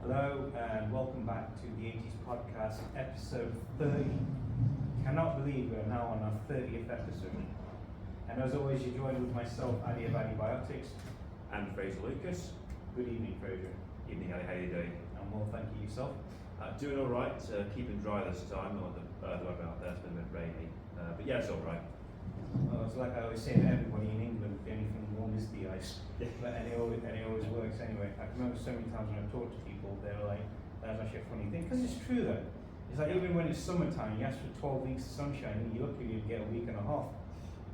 Hello and welcome back to the AAT podcast, episode 30. Cannot believe we're now on our 30th episode. And as always, you're joined with myself, Ali of Antibiotics. And Fraser Lucas. Good evening, Fraser. Evening, Ali. How are you doing? I'm well, thank you. Yourself? Doing all right. Keeping dry this time. Not the weather out there. It's been a bit rainy, but yeah, it's all right. Well, it's like I always say to everybody in England, the only thing warm is the ice. And it always works anyway. I can remember so many times when I've talked to people, they're like, that's actually a funny thing. Because it's true though. It's like even when it's summertime, you ask for 12 weeks of sunshine, and you're lucky you get a week and a half.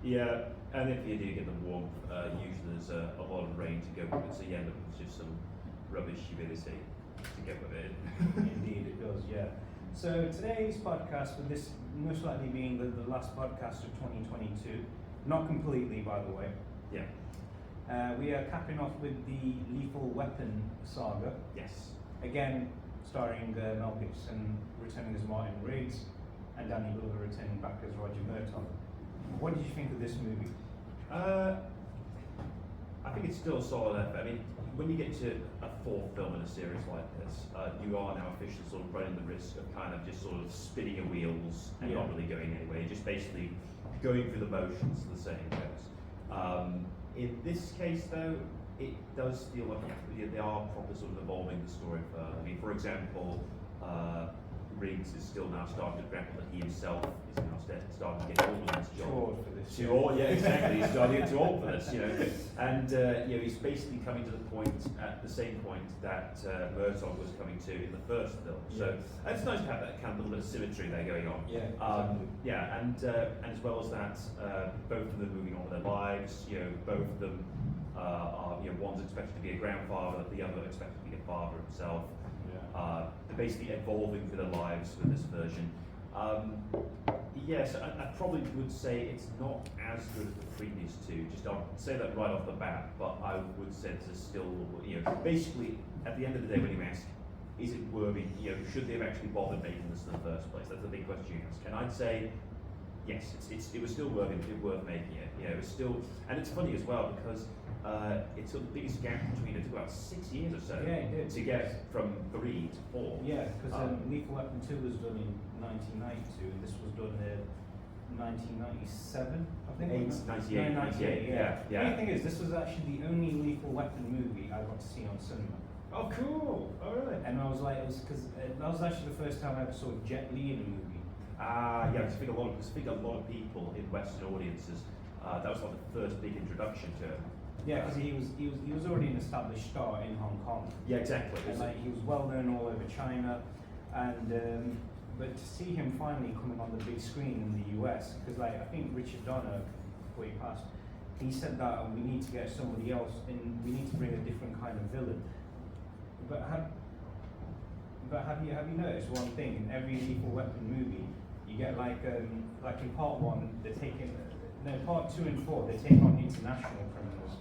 Yeah, and if you do get the warmth, usually there's a lot of rain to go with it, so you end up with just some rubbish humidity to go with it. Indeed, it does, yeah. So today's podcast, with this most likely being the last podcast of 2022, not completely, by the way. Yeah. We are capping off with the Lethal Weapon saga. Yes. Again, starring Mel Gibson returning as Martin Riggs and Danny Glover returning back as Roger Murtaugh. What did you think of this movie? I think it's still a solid effort. I mean, when you get to a fourth film in a series like this, you are now officially sort of running the risk of kind of just sort of spinning your wheels and not really going anywhere. You're just basically going through the motions, the saying goes. In this case, though, it does feel like they are properly sort of evolving the story further. I mean, for example, Riggs is still now starting to grapple that he himself is now starting to get older in his job. Too old for this. Too old, yeah, exactly. He's starting to get too old for this, you know. And he's basically coming to the point, at the same point that Murtaugh was coming to in the first film. So it's nice to have that kind of little bit of symmetry there going on. Yeah. Exactly. And as well as that, both of them moving on with their lives. You know, both of them are, one's expected to be a grandfather, the other expected to be a father himself. They're basically evolving through their lives with this version. Yes, I probably would say it's not as good as the previous two. Just I'll say that right off the bat, but I would say this is still, basically at the end of the day when you ask, is it worthy? Should they have actually bothered making this in the first place? That's the big question you ask. And I'd say yes, it was still worth making it. It was still, and it's funny as well because it's the biggest gap between it took about 6 years or so to get from 3 to 4. Yeah, because Lethal Weapon 2 was done in 1992, and this was done in 1997, I think. 98. Yeah. The only thing is, this was actually the only Lethal Weapon movie I got to see on cinema. Oh, cool! All right. And I was like, because that was actually the first time I ever saw Jet Li in a movie. Yeah, I think a lot of people in Western audiences, that was like the first big introduction to him. Yeah, because he was already an established star in Hong Kong. Yeah, exactly. And like he was well known all over China, and but to see him finally coming on the big screen in the US, because I think Richard Donner, before he passed, he said that we need to get somebody else, and we need to bring a different kind of villain. But have you noticed one thing? In every Lethal Weapon movie, you get like in part 1, they're taking. No, part 2 and 4, they take on international criminals,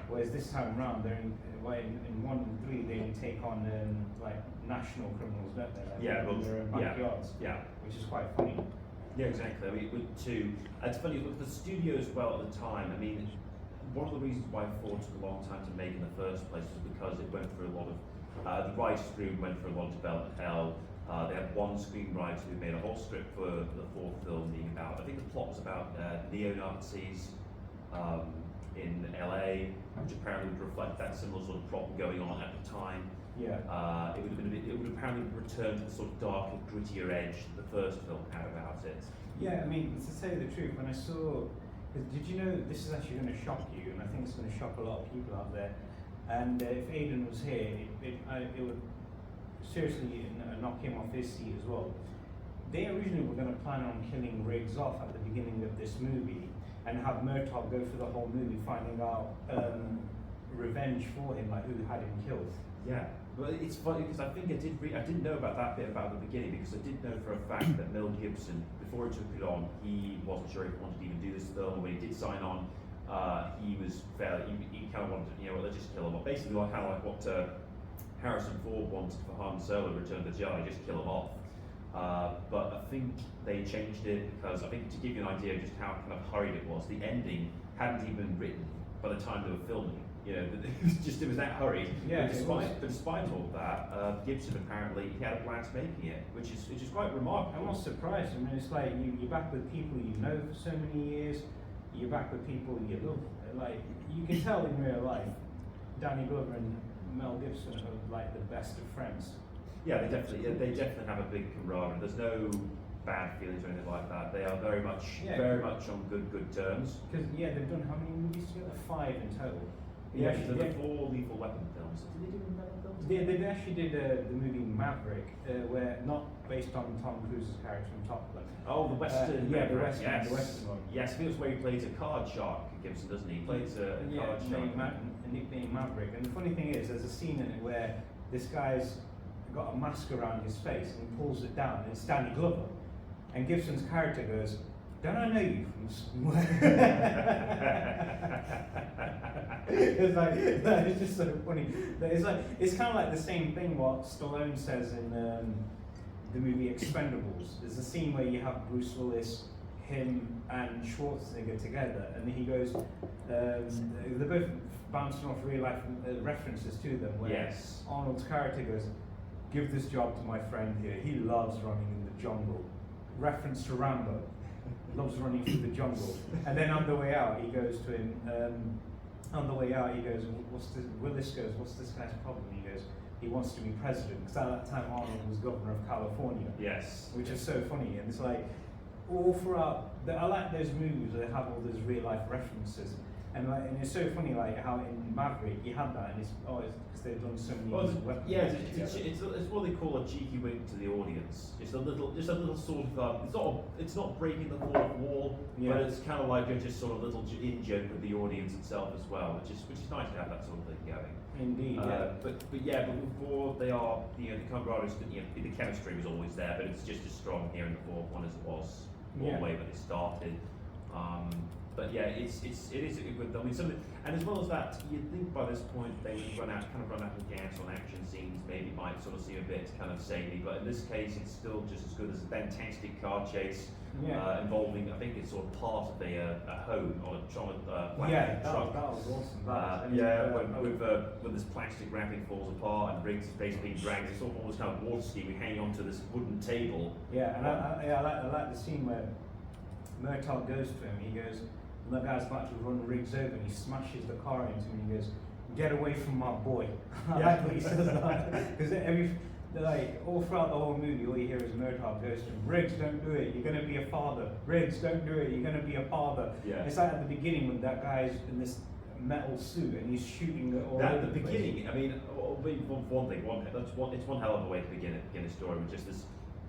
whereas this time around, in 1 and 3, they take on like national criminals, don't they? Like their own backyards. Yeah. Which is quite funny. Yeah, exactly. I mean, with 2, it's funny. Look, the studio as well at the time. I mean, one of the reasons why 4 took a long time to make in the first place was because it went through a lot of. The writers' room went through a lot of development hell. They had one screenwriter who made a whole script for the 4th film being about, I think the plot was about neo-Nazis in LA, which apparently would reflect that similar sort of problem going on at the time. Yeah. It would apparently return to the sort of darker, grittier edge that the first film had about it. Yeah, I mean, to say the truth, when I saw, did you know this is actually going to shock you, and I think it's going to shock a lot of people out there. And if Aidan was here, it would seriously knock him off his seat as well. They originally were going to plan on killing Riggs off at the beginning of this movie and have Murtaugh go through the whole movie finding out revenge for him, like who had him killed. Yeah, well, it's funny because I think I didn't know about that bit about the beginning, because I did know for a fact that Mel Gibson, before he took it on, he wasn't sure if he wanted to even do this film. When he did sign on, he was he kind of wanted to, let's just kill him off. Basically, kind of like what Harrison Ford wanted for Han Solo, Return of the Jedi, just kill him off. But I think they changed it because, I think, to give you an idea of just how kind of hurried it was, the ending hadn't even been written by the time they were filming. You know, it was that hurried. Yeah, but despite all that, Gibson apparently he had a plan to making it, which is quite remarkable. I'm not surprised. I mean, it's like you're back with people you know for so many years. You're back with people you love. Like you can tell in real life, Danny Glover and Mel Gibson are like the best of friends. Yeah, they definitely have a big camaraderie. There's no bad feelings or anything like that. They are very much on good terms. Because they've done how many movies together? 5 in total. Yeah, they've done 4 Lethal Weapon films. Did they do another film? They actually did the movie Maverick, where not based on Tom Cruise's character from Top Gun. Oh, the Western. The Western one. Yes, I think it's where he plays a card shark. Gibson, doesn't he? He plays a card shark. Nicknamed Maverick. And the funny thing is, there's a scene in it where this guy's got a mask around his face and he pulls it down, and it's Danny Glover. And Gibson's character goes, "Don't I know you from somewhere?" it's just so funny. It's kind of like the same thing what Stallone says in the movie Expendables. There's a scene where you have Bruce Willis, him, and Schwarzenegger together, and he goes, they're both bouncing off real life references to them. Where Arnold's character goes, "Give this job to my friend here. He loves running in the jungle." Reference to Rambo, loves running through the jungle. And then on the way out, he goes to him. Willis goes, "What's this guy's problem?" He goes, "He wants to be president." Because at that time, Arnold was governor of California. Yes. Which is so funny, and it's like all throughout. I like those movies where they have all those real life references. And it's so funny, like how in Maverick you had that, and it's because they've done so many. It's what they call a cheeky wink to the audience. It's a little sort of it's not breaking the fourth wall, but it's kind of like a just sort of little in joke with the audience itself as well, which is nice to have that sort of thing going. Indeed. But before they are, the camaraderie, the chemistry was always there, but it's just as strong here in the fourth one as it was all the way when it started. But yeah, it is a good. I mean, and as well as that, you'd think by this point they would run out of gas on action scenes. Maybe it might sort of seem a bit kind of samey, but in this case, it's still just as good as a fantastic car chase involving. I think it's sort of part of a home on a truck. That was awesome. When this plastic wrapping falls apart and Riggs is basically being dragged, it's sort of almost kind of water skiing, hanging onto this wooden table. Yeah, and I like the scene where Murtaugh goes to him. He goes. And the guy's about to run Riggs over, and he smashes the car into him, and he goes, "Get away from my boy." I like when he says that, because all throughout the whole movie, all you hear is Murtaugh goes to him, "Riggs, don't do it. You're going to be a father. Riggs, don't do it. You're going to be a father." Yeah. It's like at the beginning when that guy's in this metal suit and he's shooting it all over the beginning. place. I mean, it's one hell of a way to begin a story with just this.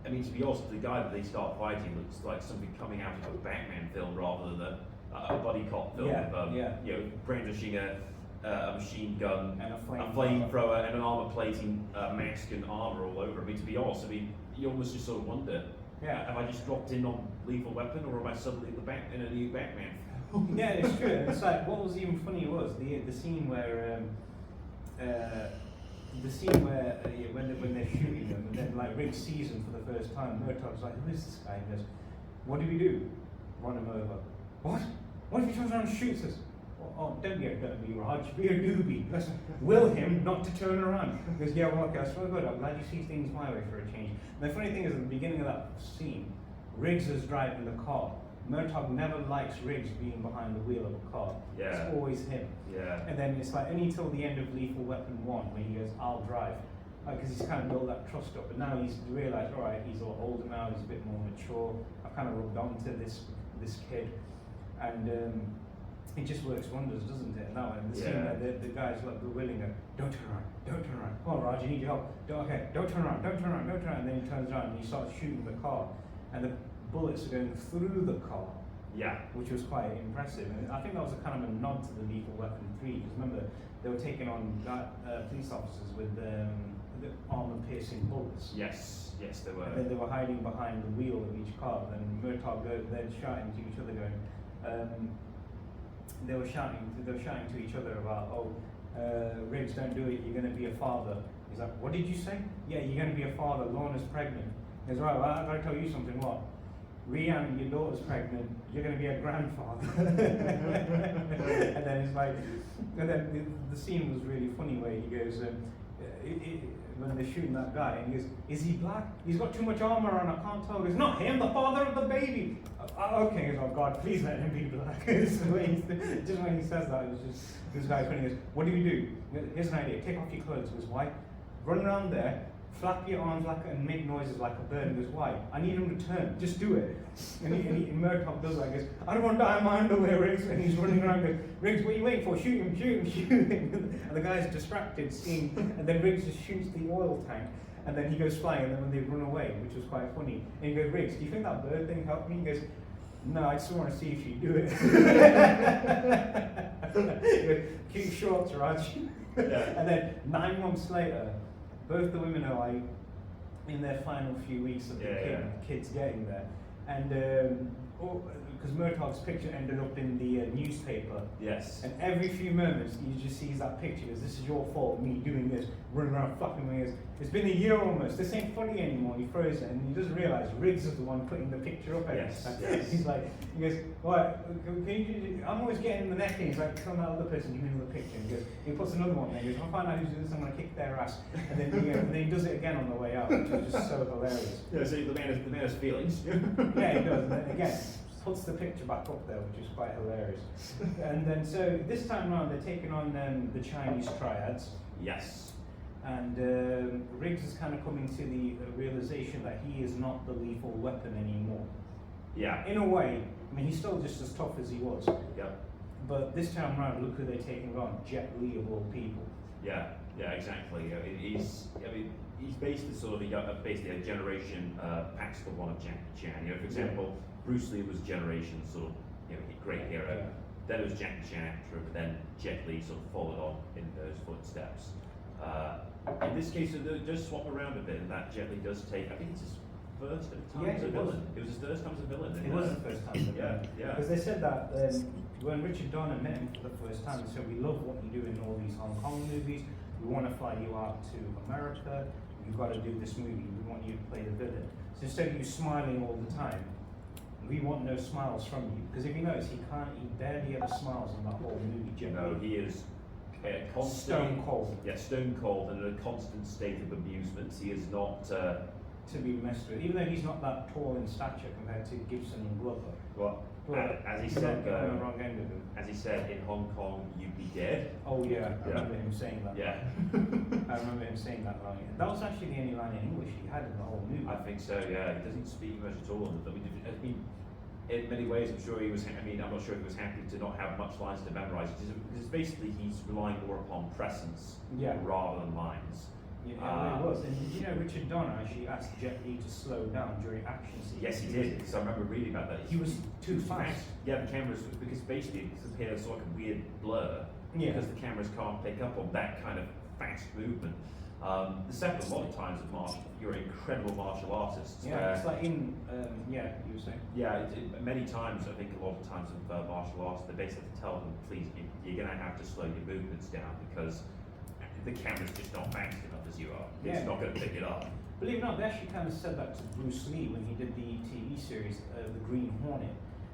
I mean, to be honest, the guy that they start fighting looks like something coming out of a Batman film rather than a buddy cop film. You know, brandishing a machine gun, and a flamethrower, and an armor plating mask and armor all over. I mean, to be honest, you almost just sort of wonder, have I just dropped in on Lethal Weapon, or am I suddenly in a new Batman film? Yeah, it's true. It's like what was even funny was the scene where. When they're shooting them, and then like Riggs sees him for the first time, Murtaugh's like, "Who is this guy?" He goes, "What do we do? Run him over." "What? What if he turns around and shoots us?" "Oh, don't be Raj, be a doobie. Let's will him not to turn around." He goes, "Yeah, well, okay, that's so good. I'm glad you see things my way for a change." And the funny thing is, at the beginning of that scene, Riggs is driving the car. Murtaugh never likes Riggs being behind the wheel of a car. Yeah. It's always him. Yeah. And then it's like only till the end of Lethal Weapon 1 when he goes, "I'll drive," because he's kind of built that trust up. But now he's realised, all right, he's a lot older now. He's a bit more mature. I've kind of rubbed onto this kid, and it just works wonders, doesn't it? Now, and the scene where the guy's like bewilling her, "Don't turn around, don't turn around. Come on, Raj, you need your help. Don't turn around, don't turn around, don't turn around." And then he turns around and he starts shooting the car, and the bullets are going through the car. Yeah. Which was quite impressive. And I think that was a kind of a nod to the Lethal Weapon 3, because remember, they were taking on police officers with armor-piercing bullets. Yes, they were. And then they were hiding behind the wheel of each car, and Murtaugh they're shouting to each other going, they were shouting to each other about, Riggs, don't do it, you're going to be a father. He's like, "What did you say?" "Yeah, you're going to be a father, Lorna's pregnant." He goes, "Right, well, I've got to tell you something, what? Rian, your daughter's pregnant, you're going to be a grandfather. And then it's like, and then the scene was really funny where he goes, when they're shooting that guy, and he goes, is he black? He's got too much armor on, I can't tell. He goes, not him, the father of the baby. Okay, he goes, oh God, please let him be black. Just when he says that, it was just, this guy funny, he goes, what do we do? Here's an idea, take off your clothes. He goes, why? Run around there, flap your arms like and make noises like a bird. And he goes, why? I need him to turn, just do it. And Murdoch does that, he goes, I don't want to die in my underwear, Riggs. And he's running around going, Riggs, what are you waiting for? Shoot him, shoot him, shoot him. And the guy's distracted, seeing, and then Riggs just shoots the oil tank. And then he goes flying, and then when they run away, which was quite funny, and he goes, Riggs, do you think that bird thing helped me? He goes, no, I just want to see if you do it. He goes, cute shorts, Raj. Yeah. And then 9 months later, both the women are like in their final few weeks of the kids getting there, and because Murtaugh's picture ended up in the newspaper. Yes. And every few moments he just sees that picture. Goes, this is your fault. Me doing this, running around flapping my ears. It's been a year almost. This ain't funny anymore. He throws it, and he doesn't realise Riggs is the one putting the picture up. Yes. Yes. He's like, he goes, what? I'm always getting the neck in. He's like, tell that other person, give me another picture. And he goes, he puts another one there. He goes, I'll find out who's doing this. I'm gonna kick their ass. And then and then he does it again on the way out, which is just so hilarious. Yeah. So the man has feelings. Yeah, he does. And then again, puts the picture back up there, which is quite hilarious. And then so this time around they're taking on the Chinese triads. Yes. And Riggs is kind of coming to the realization that he is not the lethal weapon anymore. Yeah. In a way, I mean, he's still just as tough as he was. Yep. But this time around, look who they're taking on, Jet Li of all people. Yeah. Yeah. Exactly. He's basically sort of basically a generation past the one of Jackie Chan. You know, for example, Bruce Lee was generation sort of great hero. Yeah. Then it was Jackie Chan after him, but then Jet Li sort of followed on in those footsteps. In this case, it does swap around a bit, and that Jet Li does take. I think it's his first time as a villain. It was his first time as a villain. It was the first time as a villain. Yeah. Because they said that when Richard Donner met him for the first time, they said, we love what you do in all these Hong Kong movies. We want to fly you out to America. You've got to do this movie. We want you to play the villain. So instead of you smiling all the time, we want no smiles from you. Because if you notice, he barely ever smiles in that whole movie. No, he is stone cold. Yeah, stone cold and in a constant state of amusement. He is not to be messed with, even though he's not that tall in stature compared to Gibson and Glover. Well, as he said, on the wrong end of him. As he said, in Hong Kong, you'd be dead. Oh yeah, I remember him saying that. Yeah. I remember him saying that line. That was actually the only line in English he had in the whole movie. I think so. Yeah, he doesn't speak much at all. I mean, in many ways, I'm sure he was. I mean, I'm not sure if he was happy to not have much lines to memorize, because basically he's relying more upon presence rather than lines. Yeah, it was. And you know, Richard Donner actually asked Jet Li to slow down during action scenes. Yes, he did. Because I remember reading about that. He was too fast. Yeah, the cameras, because basically it appears like a weird blur. Yeah. Because the cameras can't pick up on that kind of fast movement. The second, a lot of times of you're incredible martial artists. Yeah, it's like in, you were saying? Yeah, many times, I think a lot of times of martial arts, they basically tell them, please, you're going to have to slow your movements down because the camera's just not fast enough as you are. It's not going to pick it up. Believe it or not, they actually kind of said that to Bruce Lee when he did the TV series, The Green Hornet.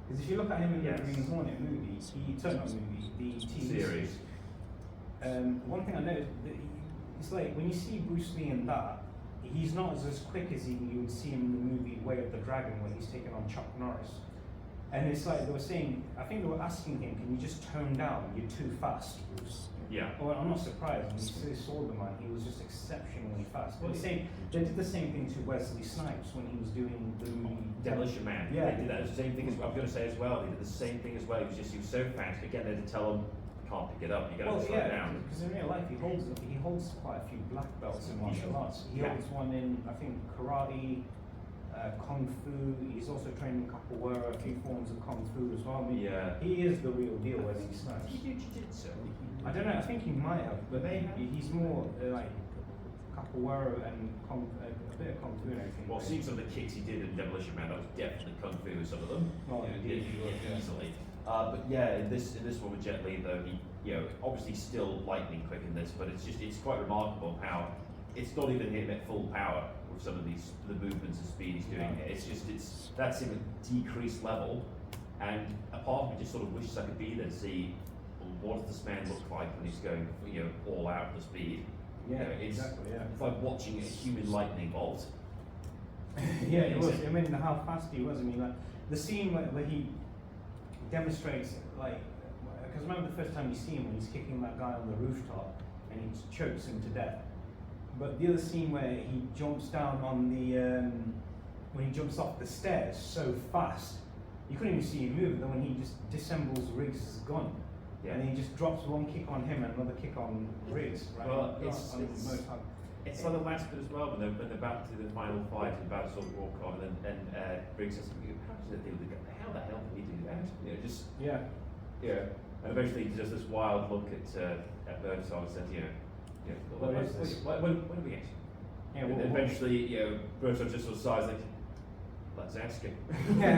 Because if you look at him in the Green Hornet movie, the TV series. One thing I noticed, it's like when you see Bruce Lee in that, he's not as quick as you would see him in the movie Way of the Dragon, where he's taking on Chuck Norris. And it's like they were saying, I think they were asking him, can you just tone down? You're too fast, Bruce. Yeah. Well, I'm not surprised. When you saw the man, he was just exceptionally fast. But they did the same thing to Wesley Snipes when he was doing the movie Demolition Man. Yeah. They did that. The same thing as I was going to say as well. They did the same thing as well. He was so fast. Again, they had to tell him, can't pick it up. You got to slow down. Because in real life, he holds quite a few black belts in martial arts. He holds one in, I think, karate, kung fu. He's also trained in capoeira, a few forms of kung fu as well. I mean, he is the real deal, Wesley Snipes. He did jiu-jitsu. I don't know. I think he might have, but he's more like capoeira and a bit of kung fu and everything. Well, seeing some of the kicks he did in Demolition Man, that was definitely kung fu. Some of them, easily. But yeah, in this one with Jet Li, though, he obviously still lightning quick in this, but it's quite remarkable how it's not even him at full power with some of the movements and speed he's doing. That's him at decreased level, and a part of me just sort of wishes I could be there to see, well, what does this man look like when he's going, all out for speed. Yeah, exactly. Yeah. It's like watching a human lightning bolt. Yeah, it was. I mean, how fast he was. I mean, like the scene where he demonstrates, like, because I remember the first time you see him when he's kicking that guy on the rooftop and he chokes him to death. But the other scene where he jumps down on the, when he jumps off the stairs so fast, you couldn't even see him move. And then when he just disassembles Riggs' gun, and he just drops one kick on him and another kick on Riggs. Right? Well, it's like the last bit as well when they're about to do the final fight and about to sort of walk on, and Riggs says, how the hell did he do that? And eventually he does this wild look at Birdsong and says, when do we get? And eventually, Birdsong just sort of sighs like, let's ask him. Yeah. I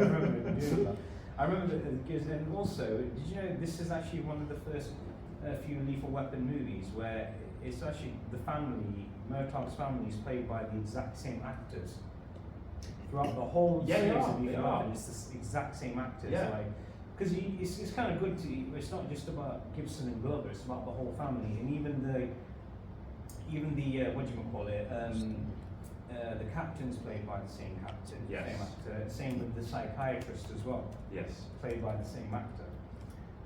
remember him doing that. I remember because, and also, did you know this is actually one of the first few Lethal Weapon movies where it's actually the family, Murtaugh's family, is played by the exact same actors throughout the whole series of Lethal Weapon. It's the exact same actors, because it's kind of good to. It's not just about Gibson and Glover; it's about the whole family, and even the what do you call it? The captain's played by the same captain, same actor. Same with the psychiatrist as well. Yes. Played by the same actor.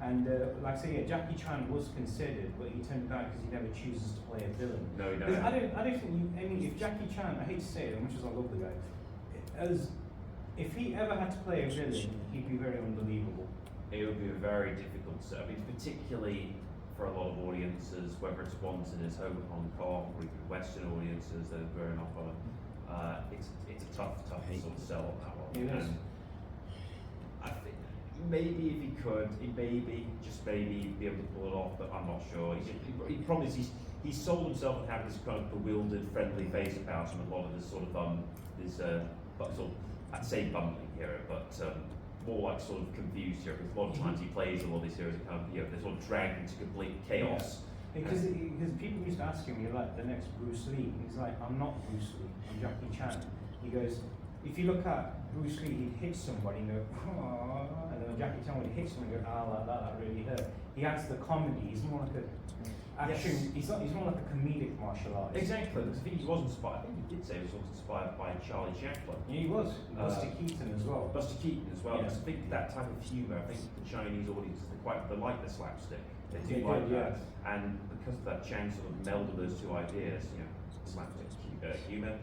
And like I say, Jackie Chan was considered, but he turned it down because he never chooses to play a villain. No, he doesn't. I don't think. I mean, if Jackie Chan, I hate to say it, as much as I love the guy, if he ever had to play a villain, he'd be very unbelievable. It would be a very difficult set. I mean, particularly for a lot of audiences, whether it's ones in his home in Hong Kong or even Western audiences that have grown up on it. It's a tough sort of sell on that one. It is. And I think maybe if he could, he just maybe be able to pull it off, but I'm not sure. He probably he's sold himself as having this kind of bewildered, friendly face about him. A lot of this sort of I'd say bumbling hero, but more like sort of confused hero. Because a lot of times he plays a lot of these heroes that kind of they're sort of dragged into complete chaos. Because people used to ask him, you're like the next Bruce Lee. He's like, I'm not Bruce Lee, I'm Jackie Chan. He goes, if you look at Bruce Lee, he'd hit somebody and go, oh, and then Jackie Chan would hit someone and go, like that really hurt. He adds the comedy, he's more like a action, he's more like a comedic martial artist. Exactly, because I think he was inspired, I think he did say he was also inspired by Charlie Chaplin. Yeah, he was. Buster Keaton as well. Buster Keaton as well, because I think that type of humour, I think the Chinese audience, they like the slapstick. They do like that. And because of that, Chan sort of melded those two ideas, slapstick humour,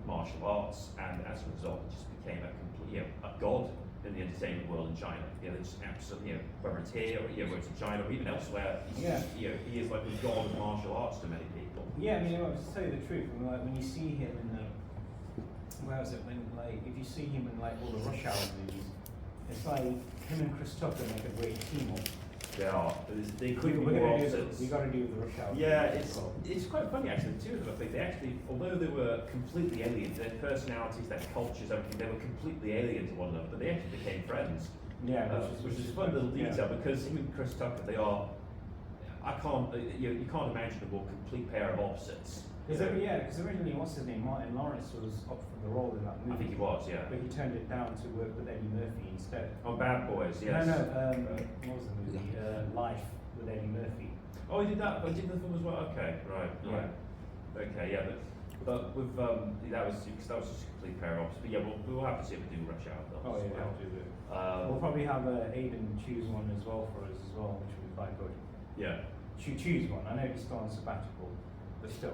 martial arts, and as a result, it just became a complete, a god in the entertainment world in China. They just absolutely, whether it's here or whether it's in China or even elsewhere, he is like the god of martial arts to many people. Yeah, I mean, to tell you the truth, when you see him in the, if you see him in like all the Rush Hour movies, it's like him and Chris Tucker make a great team up. They are. They could be more opposites. We got to do with the Rush Hour. Yeah, it's quite funny actually. The two of them, I think they actually, although they were completely alien, their personalities, their cultures, everything, they were completely alien to one another, but they actually became friends. Yeah, which is a fun little detail because him and Chris Tucker, they are. You can't imagine a more complete pair of opposites. Because originally, what's his name, Martin Lawrence was up for the role in that movie. I think he was, yeah. But he turned it down to work with Eddie Murphy instead. On Bad Boys, yes. No, what was the movie? Life with Eddie Murphy. Oh, he did that. But he did the film as well. Okay, right. Okay, yeah. But with that was just a complete pair of opposites. But yeah, we'll have to see if we do Rush Hour films. Oh yeah, I'll do it. We'll probably have Aiden choose one as well for us as well, which will be quite good. Yeah. Choose one. I know he's still on sabbatical, but still.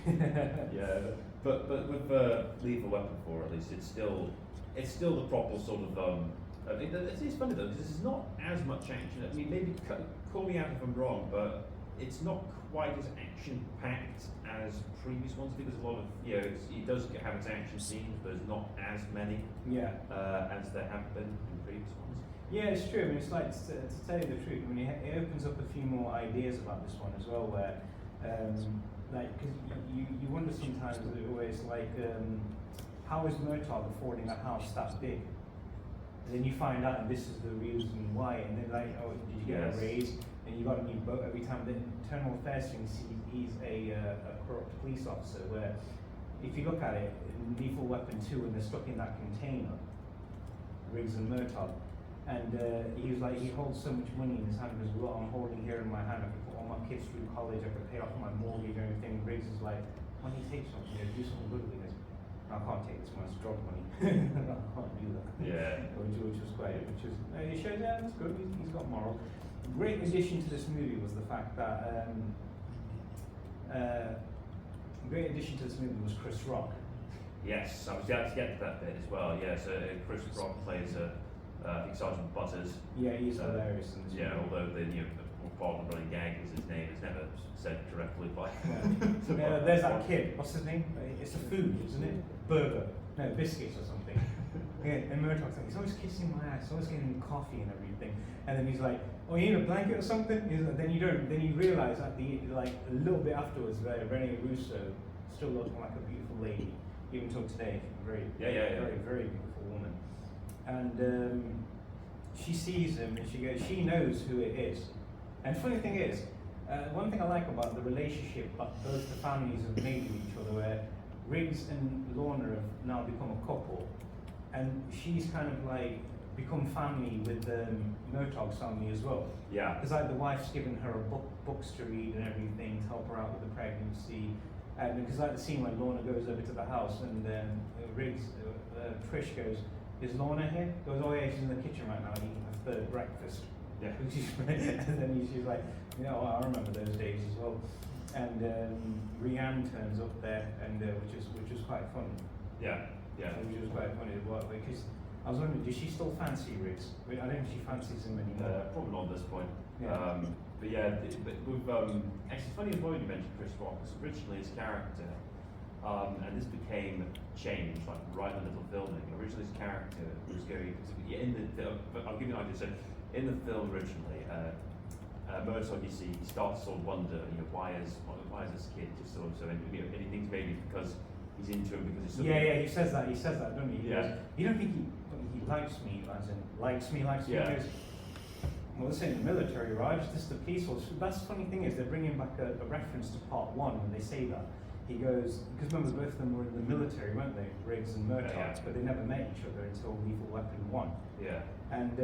Yeah, but with Lethal Weapon 4 at least, it's still the proper sort of. It's funny though because this is not as much action. I mean, maybe call me out if I'm wrong, but it's not quite as action packed as previous ones. I think there's a lot of it does have its action scenes, but there's not as many as there have been in previous ones. Yeah, it's true. I mean, it's like to tell you the truth. I mean, it opens up a few more ideas about this one as well, where. Because you wonder sometimes always how is Murtaugh affording a house that big? And then you find out and this is the reason why, and then did you get a raise? And and you got to meet both every time. The internal affairs thing, he's a corrupt police officer. Where, if you look at it, in Lethal Weapon 2, when they're stuck in that container, Riggs and Murtaugh, and he was like, he holds so much money in his hand. Because what I'm holding here in my hand, I can put all my kids through college, I can pay off my mortgage and everything. Riggs is like, why don't you take something? Do something good with it. I can't take this much drug money. I can't do that. Yeah. which was great. It shows, yeah, that's good. He's got moral. Great addition to this movie was the fact that great addition to this movie was Chris Rock. Yes, I was glad to get to that bit as well. Yeah, so Chris Rock plays I think Sergeant Butters. Yeah, he's hilarious in this Yeah, movie. although the part of the running gag is his name is never said directly by. There's that kid. What's his name? It's a food, isn't it? Burger. No, biscuits or something. Yeah, and Murtaugh's like, he's always kissing my ass, always getting me coffee and everything. And then he's like, oh, you need a blanket or something? Then you realise at like a little bit afterwards, Rene Russo still looking like a beautiful lady, even till today. Very, very beautiful woman. And she sees him and she knows who it is. And funny thing is, one thing I like about the relationship that both the families have made with each other, where Riggs and Lorna have now become a couple, and she's kind of like become family with Murtaugh's family as well. Yeah. Because like the wife's given her books to read and everything to help her out with the pregnancy. And because like the scene when Lorna goes over to the house and Riggs, Trish goes, is Lorna here? Goes, oh yeah, she's in the kitchen right now eating her third breakfast. Yeah. And then she's like, you know, I remember those days as well. And Rianne turns up there, and which was quite funny. Yeah. Which was quite funny as well, because I was wondering, does she still fancy Riggs? I don't think she fancies him anymore. Probably not at this point. Yeah. But yeah, but with actually it's funny as well you mentioned Chris Rock, because originally his character, and this became changed like right in the middle of filming. Originally his character was going in the film. But I'll give you an idea. So in the film originally, Murtaugh, you see, he starts to sort of wonder, you know, why is this kid just sort of so into, you know, and he thinks maybe because he's into him because he's sort of, he says that, doesn't he? He goes, you don't think he likes me, as in likes me. He goes, well, this ain't the military, right? It's just the police force. That's the funny thing is they're bringing back a reference to part 1 when they say that. He goes, because remember both of them were in the military, weren't they? Riggs and Murtaugh, but they never met each other until Lethal Weapon 1. Yeah. And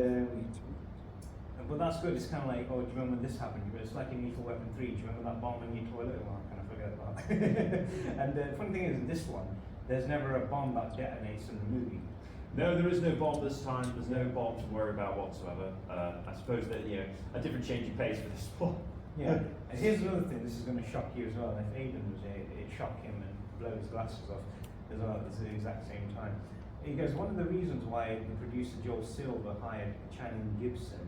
but that's good. It's kind of like, oh, do you remember when this happened? It's like in Lethal Weapon 3. Do you remember that bomb in your toilet? Well, I kind of forget about that. And the funny thing is, in this one, there's never a bomb that detonates in the movie. No, there is no bomb this time. There's no bomb to worry about whatsoever. I suppose that, you know, a different change of pace for this one. Yeah. And here's another thing. This is going to shock you as well. If Aidan was here, it'd shock him and blow his glasses off as well at the exact same time. He goes, one of the reasons why the producer Joel Silver hired Channing Gibson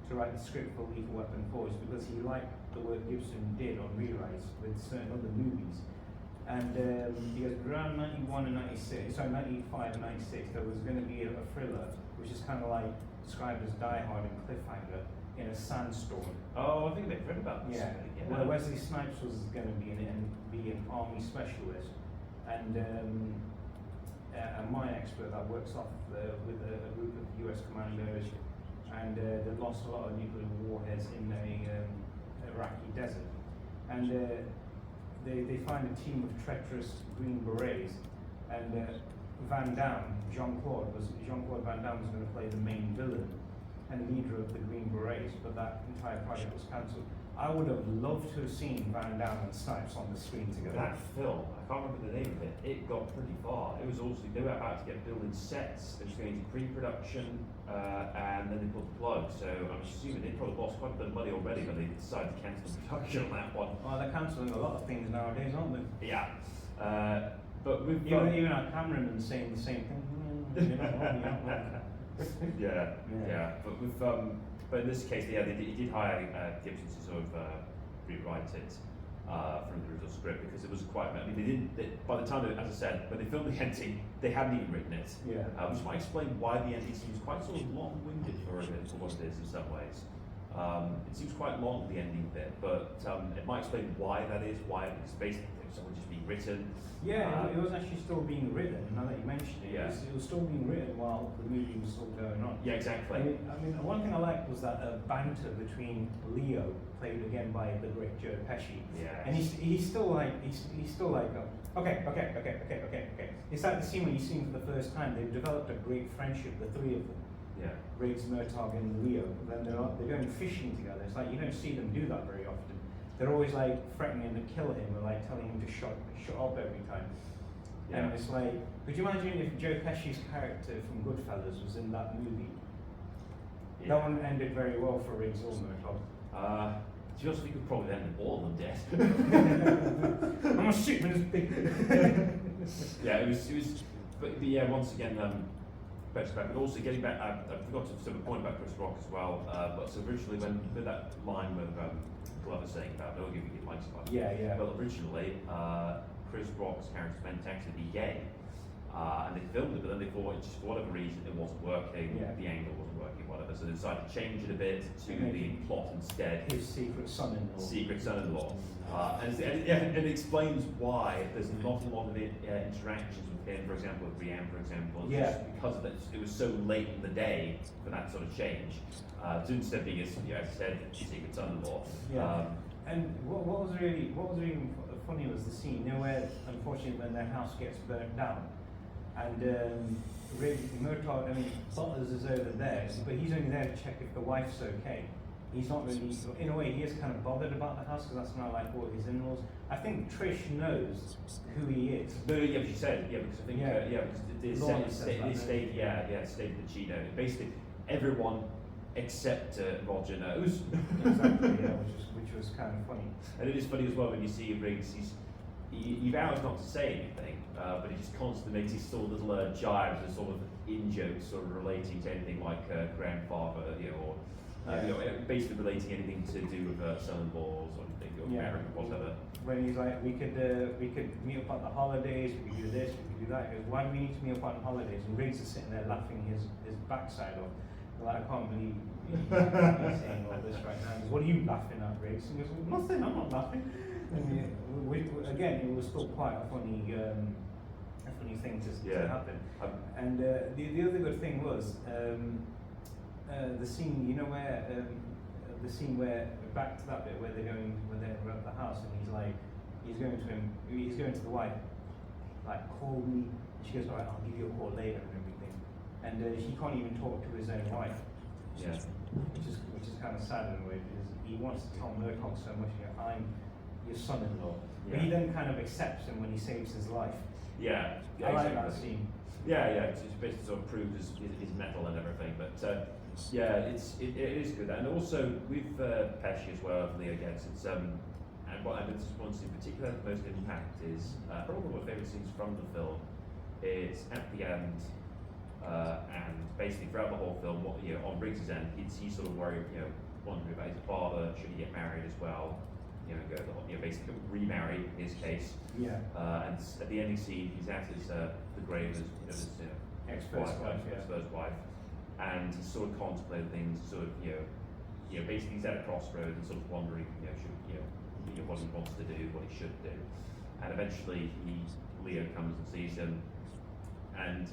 to write the script for Lethal Weapon 4 is because he liked the work Gibson did on rewrites with certain other movies. And he goes, around 91 and 96, sorry, 95 and 96, there was going to be a thriller, which is kind of like described as Die Hard and Cliffhanger in a sandstorm. Oh, I think they've read about this. Yeah. Well, Wesley Snipes was going to be in it and be an army specialist. And a mine expert that works off with a group of US commandos, and they lost a lot of nuclear warheads in a Iraqi desert. And they find a team of treacherous Green Berets, and Jean-Claude Van Damme was going to play the main villain and leader of the Green Berets, but that entire project was cancelled. I would have loved to have seen Van Damme and Snipes on the screen together. That film, I can't remember the name of it, it got pretty far. It was also, they were about to get building sets, they were going into pre-production, and then they pulled the plug. So I'm assuming they probably lost quite a bit of money already when they decided to cancel the production on that one. Well, they're cancelling a lot of things nowadays, aren't they? Yeah. But with even our cameraman saying the same thing. Yeah. But in this case, yeah, he did hire Gibson to sort of rewrite it from the original script, because it was quite. I mean, by the time, as I said, when they filmed the ending, they hadn't even written it. Yeah. Which might explain why the ending seems quite sort of long-winded for what it is in some ways. It seems quite long, the ending bit, but it might explain why that is. Why it's basically something just being written. Yeah, it was actually still being written. Now that you mentioned it, Yeah. it was still being written while the movie was still going on. Yeah, exactly. I mean, one thing I liked was that banter between Leo, played again by the great Joe Pesci, Yeah. and he's still like okay. It's like the scene when you see him for the first time. They've developed a great friendship, the three of them. Yeah. Riggs, Murtaugh, and Leo. Then they're going fishing together. It's like you don't see them do that very often. They're always like threatening to kill him or like telling him to shut up every time. Yeah. And it's like, could you imagine if Joe Pesci's character from Goodfellas was in that movie? Yeah. That one ended very well for Riggs or Murtaugh. Do you also think we'd probably end up all of them dead? I'm gonna shoot him in his big. Yeah, it was, but yeah, once again, back, but also getting back, I forgot to sort of point about Chris Rock as well. But so originally, with that line with Glover saying about no one giving you likes about. Yeah. Well, originally, Chris Rock's character was meant to actually be gay, and they filmed it, but then they thought just for whatever reason it wasn't working. Yeah. The angle wasn't working, whatever. So they decided to change it a bit to the plot instead. His secret son-in-law. Secret son-in-law. And it explains why there's not a lot of interactions with him, for example, with Brienne, for example, Yeah. just because of that, it was so late in the day for that sort of change. So instead of being, as I said, secret son-in-law. Yeah. And what was really funny was the scene, you know, where unfortunately when their house gets burnt down, and Murtaugh, I mean, Butlers is over there, but he's only there to check if the wife's okay. He's not really, in a way, he is kind of bothered about the house because that's not like all his in-laws. I think Trish knows who he is. No, yeah, but she said, yeah, because I think, because Lorna it says that, stayed, it stayed that she knows. Basically, everyone except Roger knows. Exactly, yeah, which was kind of funny. And it is funny as well when you see Riggs, he vows not to say anything, but he just constantly makes these sort of little jibes and sort of in-jokes sort of relating to anything like grandfather, or basically relating anything to do with son-in-laws or anything, or marriage or whatever. When he's like, we could meet up on the holidays, we could do this, we could do that. He goes, why do we need to meet up on the holidays? And Riggs is sitting there laughing his backside off. Like, I can't believe you're saying all this right now. He goes, what are you laughing at, Riggs? And he goes, well, nothing, I'm not laughing. And again, it was still quite a funny thing to happen. And the other good thing was the scene, you know, where the scene where back to that bit where they're at the house, and he's going to the wife, like, call me. She goes, all right, I'll give you a call later and everything. And he can't even talk to his own wife. Yeah. Which is kind of sad in a way, because he wants to tell Murtaugh so much, you know, I'm your son-in-law. Yeah. But he then kind of accepts him when he saves his life. Yeah. I like that scene. Yeah, it's basically sort of proves his metal and everything, but it is good. And also with Pesci as well, Leo gets it's and what I just want to in particular the most impact is probably one of my favourite scenes from the film. It's at the end, and basically throughout the whole film, on Riggs' end, he's sort of worried, wondering about his father, should he get married as well? Basically remarry in his case. Yeah. And at the ending scene, he's at his the grave of his ex-first wife, and he's sort of contemplating things, sort of basically he's at a crossroads and sort of wondering, what he wants to do, what he should do, and eventually Leo comes and sees him, and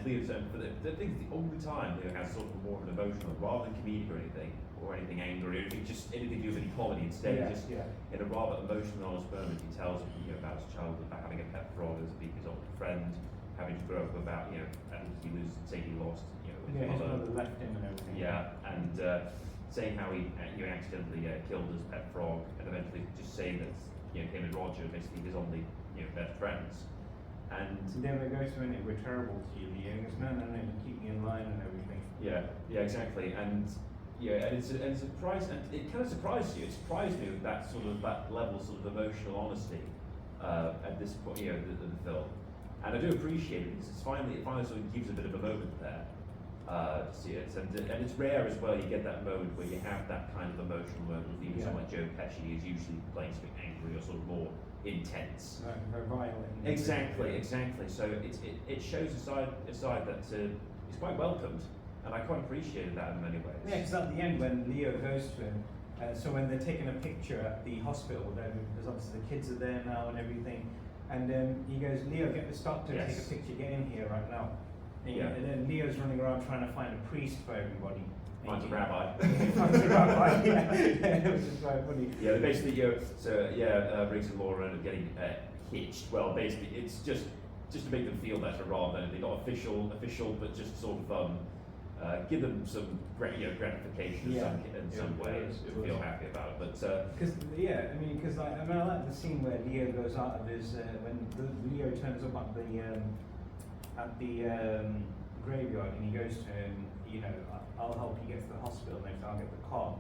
Leo's for the thing, the only time Leo has sort of more of an emotional, rather than comedic or anything angry, or anything, just anything to do with any comedy. Instead, in a rather emotional, honest moment, he tells him about his childhood, about having a pet frog as his old friend, having to grow up about, and he was saying he lost, his mother left him and everything. Yeah, and saying how he accidentally killed his pet frog, and eventually just saying that him and Roger are basically his only best friends. And then they go to him and we're terrible to you, Leo. He goes, no, you keep me in line and everything. Yeah, exactly. And and it's surprising. It kind of surprised you. It surprised me with that level of emotional honesty at this point, the film. And I do appreciate it because it finally sort of gives a bit of a moment there to see it. And it's rare as well. You get that moment where you have that kind of emotional moment with even someone like Joe Pesci, who's usually playing something angry or sort of more intense. Very violent. Exactly. So it shows a side that is quite welcomed. And I quite appreciated that in many ways. Yeah, because at the end when Leo goes to him So when they're taking a picture at the hospital, because obviously the kids are there now and everything, and he goes, Leo, get this doctor, take a picture, get in here right now. And then Leo's running around trying to find a priest for everybody. Finds a rabbi. Finds a rabbi, yeah. Which is quite funny. Yeah, basically, Riggs and Laura end up getting hitched. Well, basically, it's just to make them feel better rather than anything, not official, but just sort of give them some gratification in some way to feel happy about it. But because I like the scene where Leo goes out of his when Leo turns up at the graveyard and he goes to him, I'll help you get to the hospital and I'll get the car.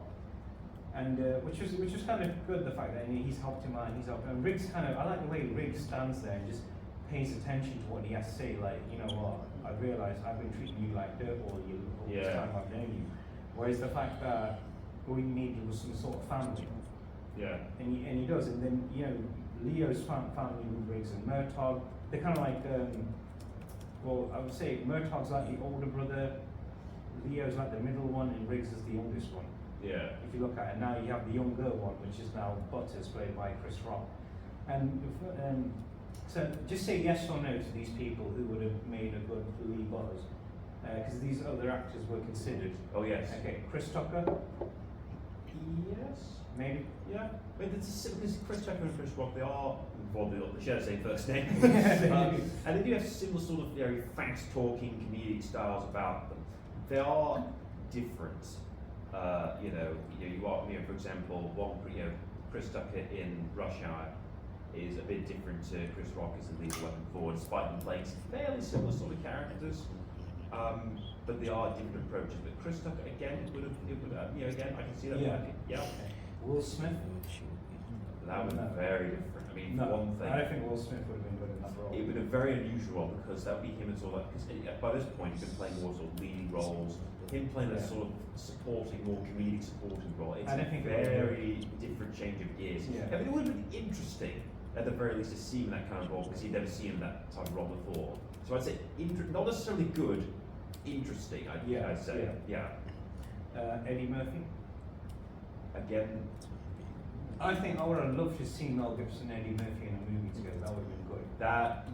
And which was kind of good, the fact that he's helped him out, and Riggs I like the way Riggs stands there and just pays attention to what he has to say, like, you know what, I realise I've been treating you like dirt all this time I've known you. Whereas the fact that all you needed was some sort of family. Yeah. And he does, and then, Leo's family with Riggs and Murtaugh, they're kind of like, I would say Murtaugh's like the older brother, Leo's like the middle one, and Riggs is the youngest one. Yeah. If you look at it now, you have the younger one, which is now Butters, played by Chris Rock. And so just say yes or no to these people who would have made a good Lee Butters, because these other actors were considered. Oh yes. Okay, Chris Tucker. Yes. Maybe. Yeah. I mean, because Chris Tucker and Chris Rock, they are, well, they share the same first name, and they do have similar sort of very fast-talking comedic styles about them. They are different. You are, for example, Chris Tucker in Rush Hour is a bit different to Chris Rock as the Lethal Weapon 4, despite them playing some fairly similar sort of characters. But they are different approaches. But Chris Tucker, again, it would again, I can see that working. Yeah. Okay. Will Smith? That would be very different. I mean, no, for one thing, I don't think Will Smith would have been good in that role. it would have been very unusual because that would be him as all that. Because by this point, he's been playing more sort of leading roles. Him playing a sort of supporting, more comedic supporting role. It's a very different change of gears. Yeah. I mean, it would have been interesting at the very least to see him in that kind of role because you'd never seen him in that type of role before. So I'd say not necessarily good, interesting. I'd say. Yeah. Eddie Murphy. Again, I think I would have loved to see Mel Gibson and Eddie Murphy in a movie together. That would have been good. That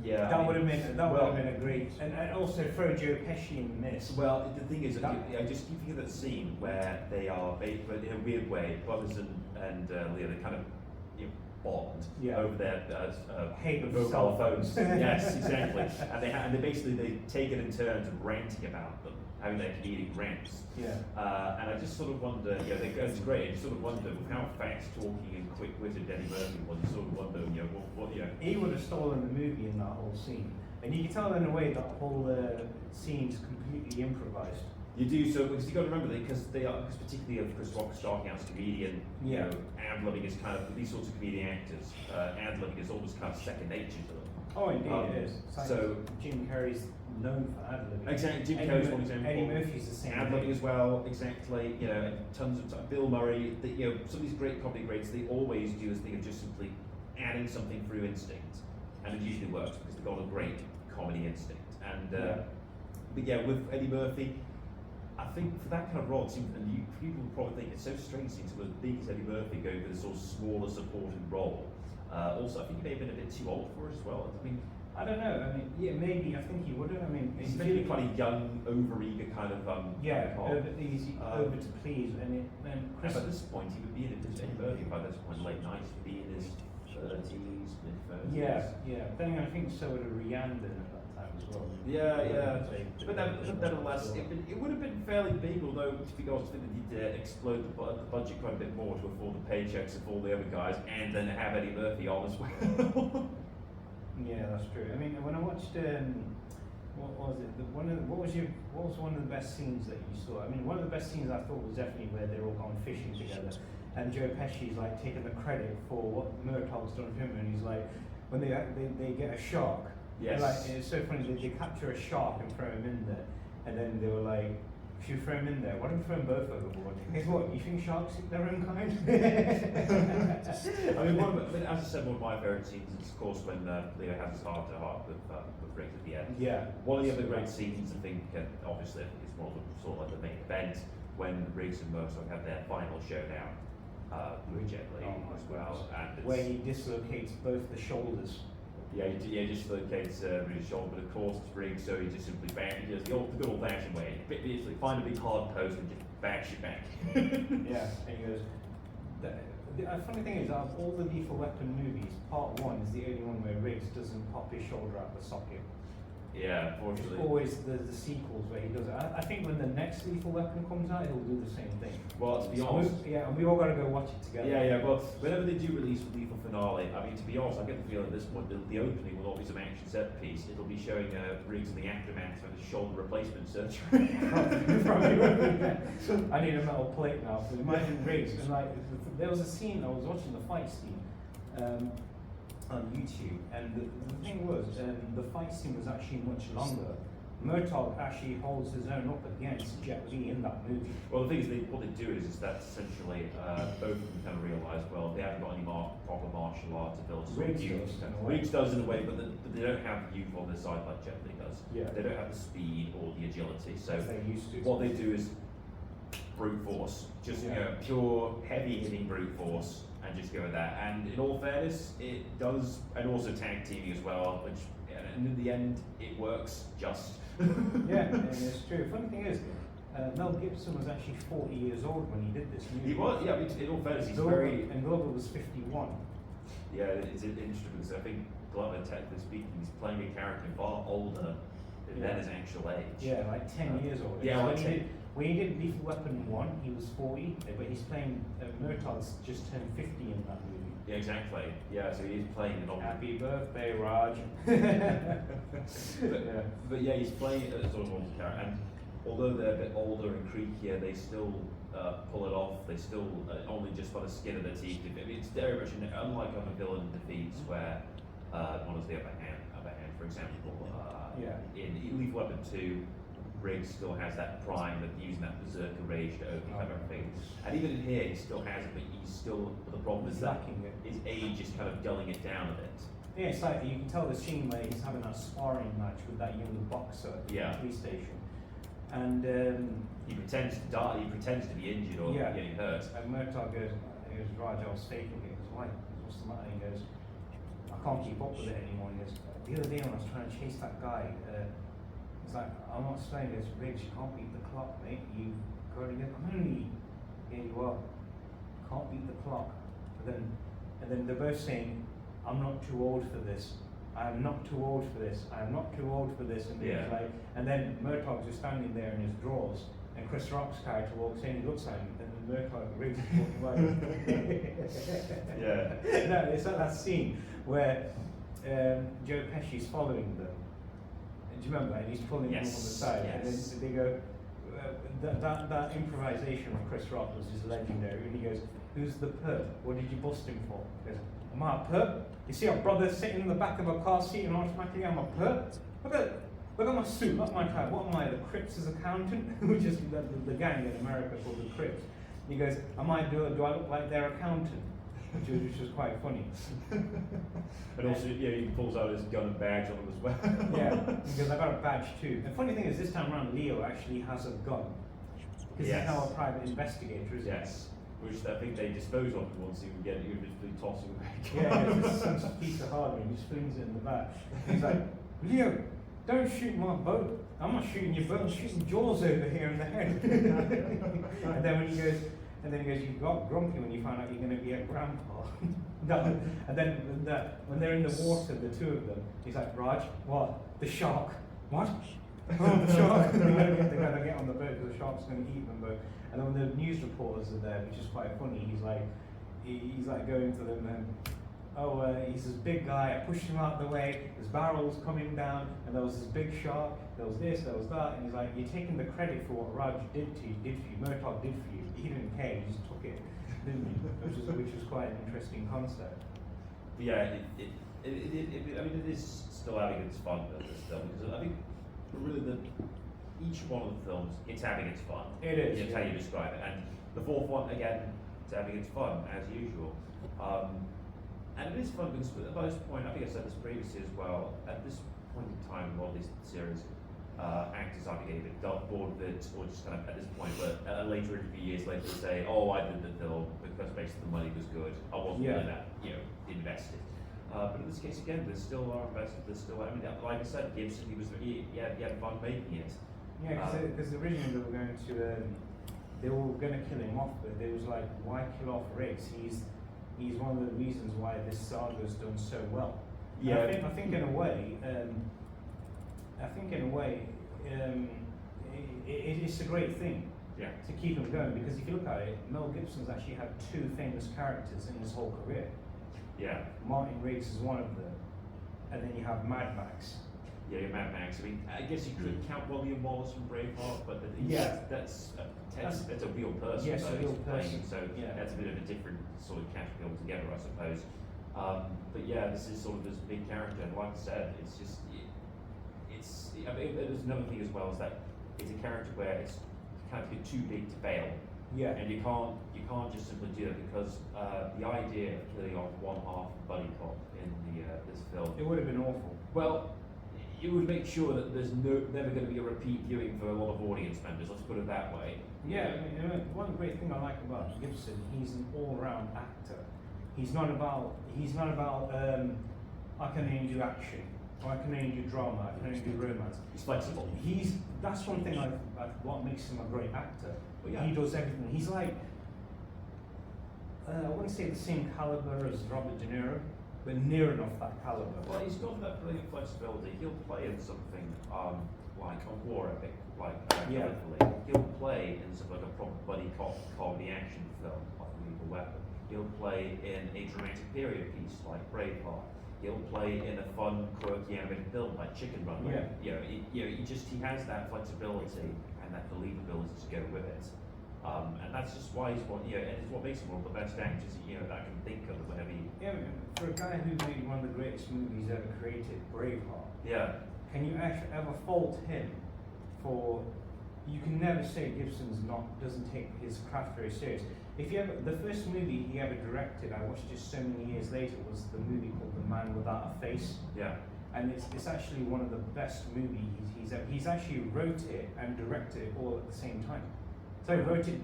would have been a great, and also throw Joe Pesci in this. Well, the thing is, I just keep thinking of that scene where they are, but in a weird way, Brothers and Leo, they kind of bond over their mobile phones. Yes, exactly. And they basically take it in turns of ranting about them, having their comedic rants. Yeah. And I just sort of wonder, it's great. I just sort of wonder how fast-talking and quick-witted Eddie Murphy was. You sort of wonder, what. He would have stolen the movie in that whole scene, and you can tell in a way that whole scene's completely improvised. You do, so because you got to remember that because particularly of Chris Rock starting out as a comedian, ad-libbing is kind of these sorts of comedian actors. Ad-libbing is almost kind of second nature to them. Oh, indeed, it is. So Jim Carrey's known for ad-libbing. Exactly, Jim Carrey's one example. Eddie Murphy's the same. Ad-libbing as well, exactly. Tons of Bill Murray. Some of these great comedy greats, they always do this thing of just simply adding something through instinct, and it usually works because they've got a great comedy instinct. And but with Eddie Murphy, I think for that kind of role, it seems, and people would probably think it's so strange seeing someone as big as Eddie Murphy go for this sort of smaller supporting role. Also, I think he may have been a bit too old for it as well. I mean, I don't know. I mean, maybe. I think he would have. I mean, he's really quite a young, over-eager kind of over to please, and Chris. At this point, he would be in Eddie Murphy by this point, late 90s, would be in his 30s, mid-30s. Yeah. Then I think so would have Rihanna at that time as well. Yeah. But nevertheless, it would have been fairly big, although to be honest, I think they did explode the budget quite a bit more to afford the paychecks of all the other guys, and then have Eddie Murphy on as well. Yeah, that's true. I mean, when I watched, what was it? What was one of the best scenes that you saw? I mean, one of the best scenes I thought was definitely where they're all gone fishing together, and Joe Pesci's like taking the credit for what Murtaugh's done for him, and he's like, when they get a shark. Yes. Like, it's so funny, they capture a shark and throw him in there, and then they were like, if you throw him in there, why don't you throw them both overboard? Guess what, you think sharks eat their own kind? I mean, as I said, one of my favourite scenes is, of course, when Leo has his heart-to-heart with Riggs at the end. Yeah. One of the other great scenes, I think, obviously, it's more sort of like the main event, when Riggs and Murtaugh have their final showdown. with Jet Li as well, and where he dislocates both the shoulders. he dislocates his shoulder, but of course it's rigged, so he just simply he does the good old-fashioned way. It's like find a big hard post and just bash it back. Yeah, and he goes. The funny thing is, out of all the Lethal Weapon movies, Part 1 is the only one where Riggs doesn't pop his shoulder out the socket. Yeah, It's unfortunately. always the sequels where he does it. I think when the next Lethal Weapon comes out, he'll do the same thing. Well, to be honest. And we all got to go watch it together. Yeah, but whenever they do release a Lethal finale, I mean, to be honest, I get the feeling at this point the opening will not be some action set piece. It'll be showing Riggs in the aftermath of his shoulder replacement surgery. Probably will be, yeah. I need a metal plate now. So imagine Riggs. And like, there was a scene, I was watching the fight scene on YouTube, and the thing was, the fight scene was actually much longer. Murtaugh actually holds his own up against Jet Li in that movie. Well, the thing is, what they do is that essentially both of them kind of realise, well, they haven't got any proper martial arts ability. Riggs does in a way, but they don't have the youth on their side like Jet Li does. Yeah. They don't have the speed or the agility. So As they used to. what they do is brute force, just pure heavy hitting brute force, and just go with that. And in all fairness, it does, and also tag teaming as well, which, and in the end, it works just. Yeah, and it's true. Funny thing is, Mel Gibson was actually 40 years old when he did this movie. He was, yeah. I mean, in all fairness, he's very. And Glover was 51. Yeah, it's interesting because I think Glover, technically speaking, he's playing a character far older than his actual age. Yeah, like 10 years old. Yeah, like when he did Lethal Weapon 1, he was 40, but he's playing Murtaugh's just turned 50 in that movie. Yeah, exactly. Yeah, so he's playing an older. Happy birthday, Raj. But yeah, he's playing a sort of older character, and although they're a bit older and creakier, they still pull it off. They still only just by the skin of their teeth. I mean, it's very much unlike other villain defeats where one has the upper hand. For example, in Lethal Weapon 2, Riggs still has that prime of using that berserker rage to overcome everything. And even in here, he still has it, but he's still, the problem is that lacking it. his age is kind of dulling it down a bit. Yeah, it's like you can tell the scene where he's having that sparring match with that young boxer at the police station. And he pretends to die, he pretends to be injured or getting hurt. And Murtaugh goes, Raj, I was faking it. He goes, why? What's the matter? He goes, I can't keep up with it anymore. He goes, the other day when I was trying to chase that guy, it's like, I'm not saying this, Riggs, you can't beat the clock, mate. You got to get, I'm only, yeah, you are. Can't beat the clock. And then they're both saying, I'm not too old for this. I'm not too old for this. I'm not too old for this. And he's like, and then Murtaugh's just standing there in his drawers, and Chris Rock's character walks in, he looks at him, and then Murtaugh Riggs is walking by. No, it's like that scene where Joe Pesci's following them. Do you remember? And he's pulling them on the side, and then they go. That improvisation of Chris Rock was just legendary. And he goes, "Who's the perp? What did you bust him for?" He goes, "Am I a perp? You see a brother sitting in the back of a car seat, and automatically I'm a perp? Look at my suit, look at my tie. What am I, the Crips' accountant?" Which is the gang in America called the Crips. He goes, do I look like their accountant? Which was quite funny. And also, he pulls out his gun and badge on him as well. Yeah, because I got a badge too. The funny thing is, this time around, Leo actually has a gun. Because he's now a private investigator, isn't he? Yes. Which I think they dispose of once you can get it, you just toss it back. Yeah, it's some piece of hardware, and he just flings it in the back. He's like, Leo, don't shoot my boat. I'm not shooting your boat, I'm shooting Jaws over here in the head. And then when he goes, you got grumpy when you found out you're going to be a grandpa. And then when they're in the water, the two of them, he's like, Raj, what? The shark. What? Oh, the shark. They gotta get on the boat because the shark's going to eat them both. And then when the news reporters are there, which is quite funny, he's like going to them and, he's this big guy, I pushed him out of the way, his barrel's coming down, and there was this big shark, there was this, there was that, and he's like, you're taking the credit for what Raj did for you, Murtaugh did for you. He didn't care, he just took it, didn't he? Which was quite an interesting concept. Yeah, I mean, it is still having its fun at this film, because I think really each one of the films, it's having its fun. It is. That's how you describe it. And the fourth one, again, it's having its fun, as usual. And it is fun because by this point, I think I said this previously as well, at this point in time in all these series, actors either get a bit bored with it, or just kind of at this point, but at a later interview years later, say, "Oh, I did the film because basically the money was good. I wasn't really that, invested." But in this case, again, they still are invested. There's still, I mean, like I said, Gibson, he had fun making it. Yeah, because originally they were going to kill him off, but they was like, why kill off Riggs? He's one of the reasons why this saga's done so well. Yeah, I think in a way, it's a great thing. Yeah. To keep him going, because if you look at it, Mel Gibson's actually had two famous characters in his whole career. Yeah. Martin Riggs is one of them, and then you have Mad Max. Yeah, Mad Max. I mean, I guess you could count William Wallace from Braveheart, but that's a real person. Yes, a real person. So that's a bit of a different sort of category altogether, I suppose. But yeah, this is sort of this big character, and like I said, I mean, there's another thing as well, is that it's a character where it's kind of too big to fail. Yeah. And you can't just simply do that, because the idea of killing off one half of Buddy Cop in this film, It would have been awful. well, it would make sure that there's never going to be a repeat viewing for a lot of audience members. Let's put it that way. Yeah, I mean, one great thing I like about Gibson, he's an all-round actor. He's not about I can only do action, or I can only do drama, I can only do romance. He's flexible. That's one thing what makes him a great actor. Well, yeah. He does everything. He's like, I wouldn't say the same caliber as Robert De Niro, but near enough that caliber. Well, he's got that brilliant flexibility. He'll play in something like a war epic, like Gallipoli. He'll play in something like a proper buddy cop comedy action film, like Lethal Weapon. He'll play in a dramatic period piece like Braveheart. He'll play in a fun, quirky animated film like Chicken Run. He has that flexibility and that believability to go with it. And that's just why and it's what makes him one of the best actors that I can think of whenever he. Yeah, for a guy who made one of the greatest movies ever created, Braveheart. Yeah. Can you actually ever fault him for? You can never say Gibson's doesn't take his craft very serious. The first movie he ever directed, I watched it so many years later, was the movie called The Man Without a Face. Yeah. And it's actually one of the best movies he's actually wrote it and directed it all at the same time. Directed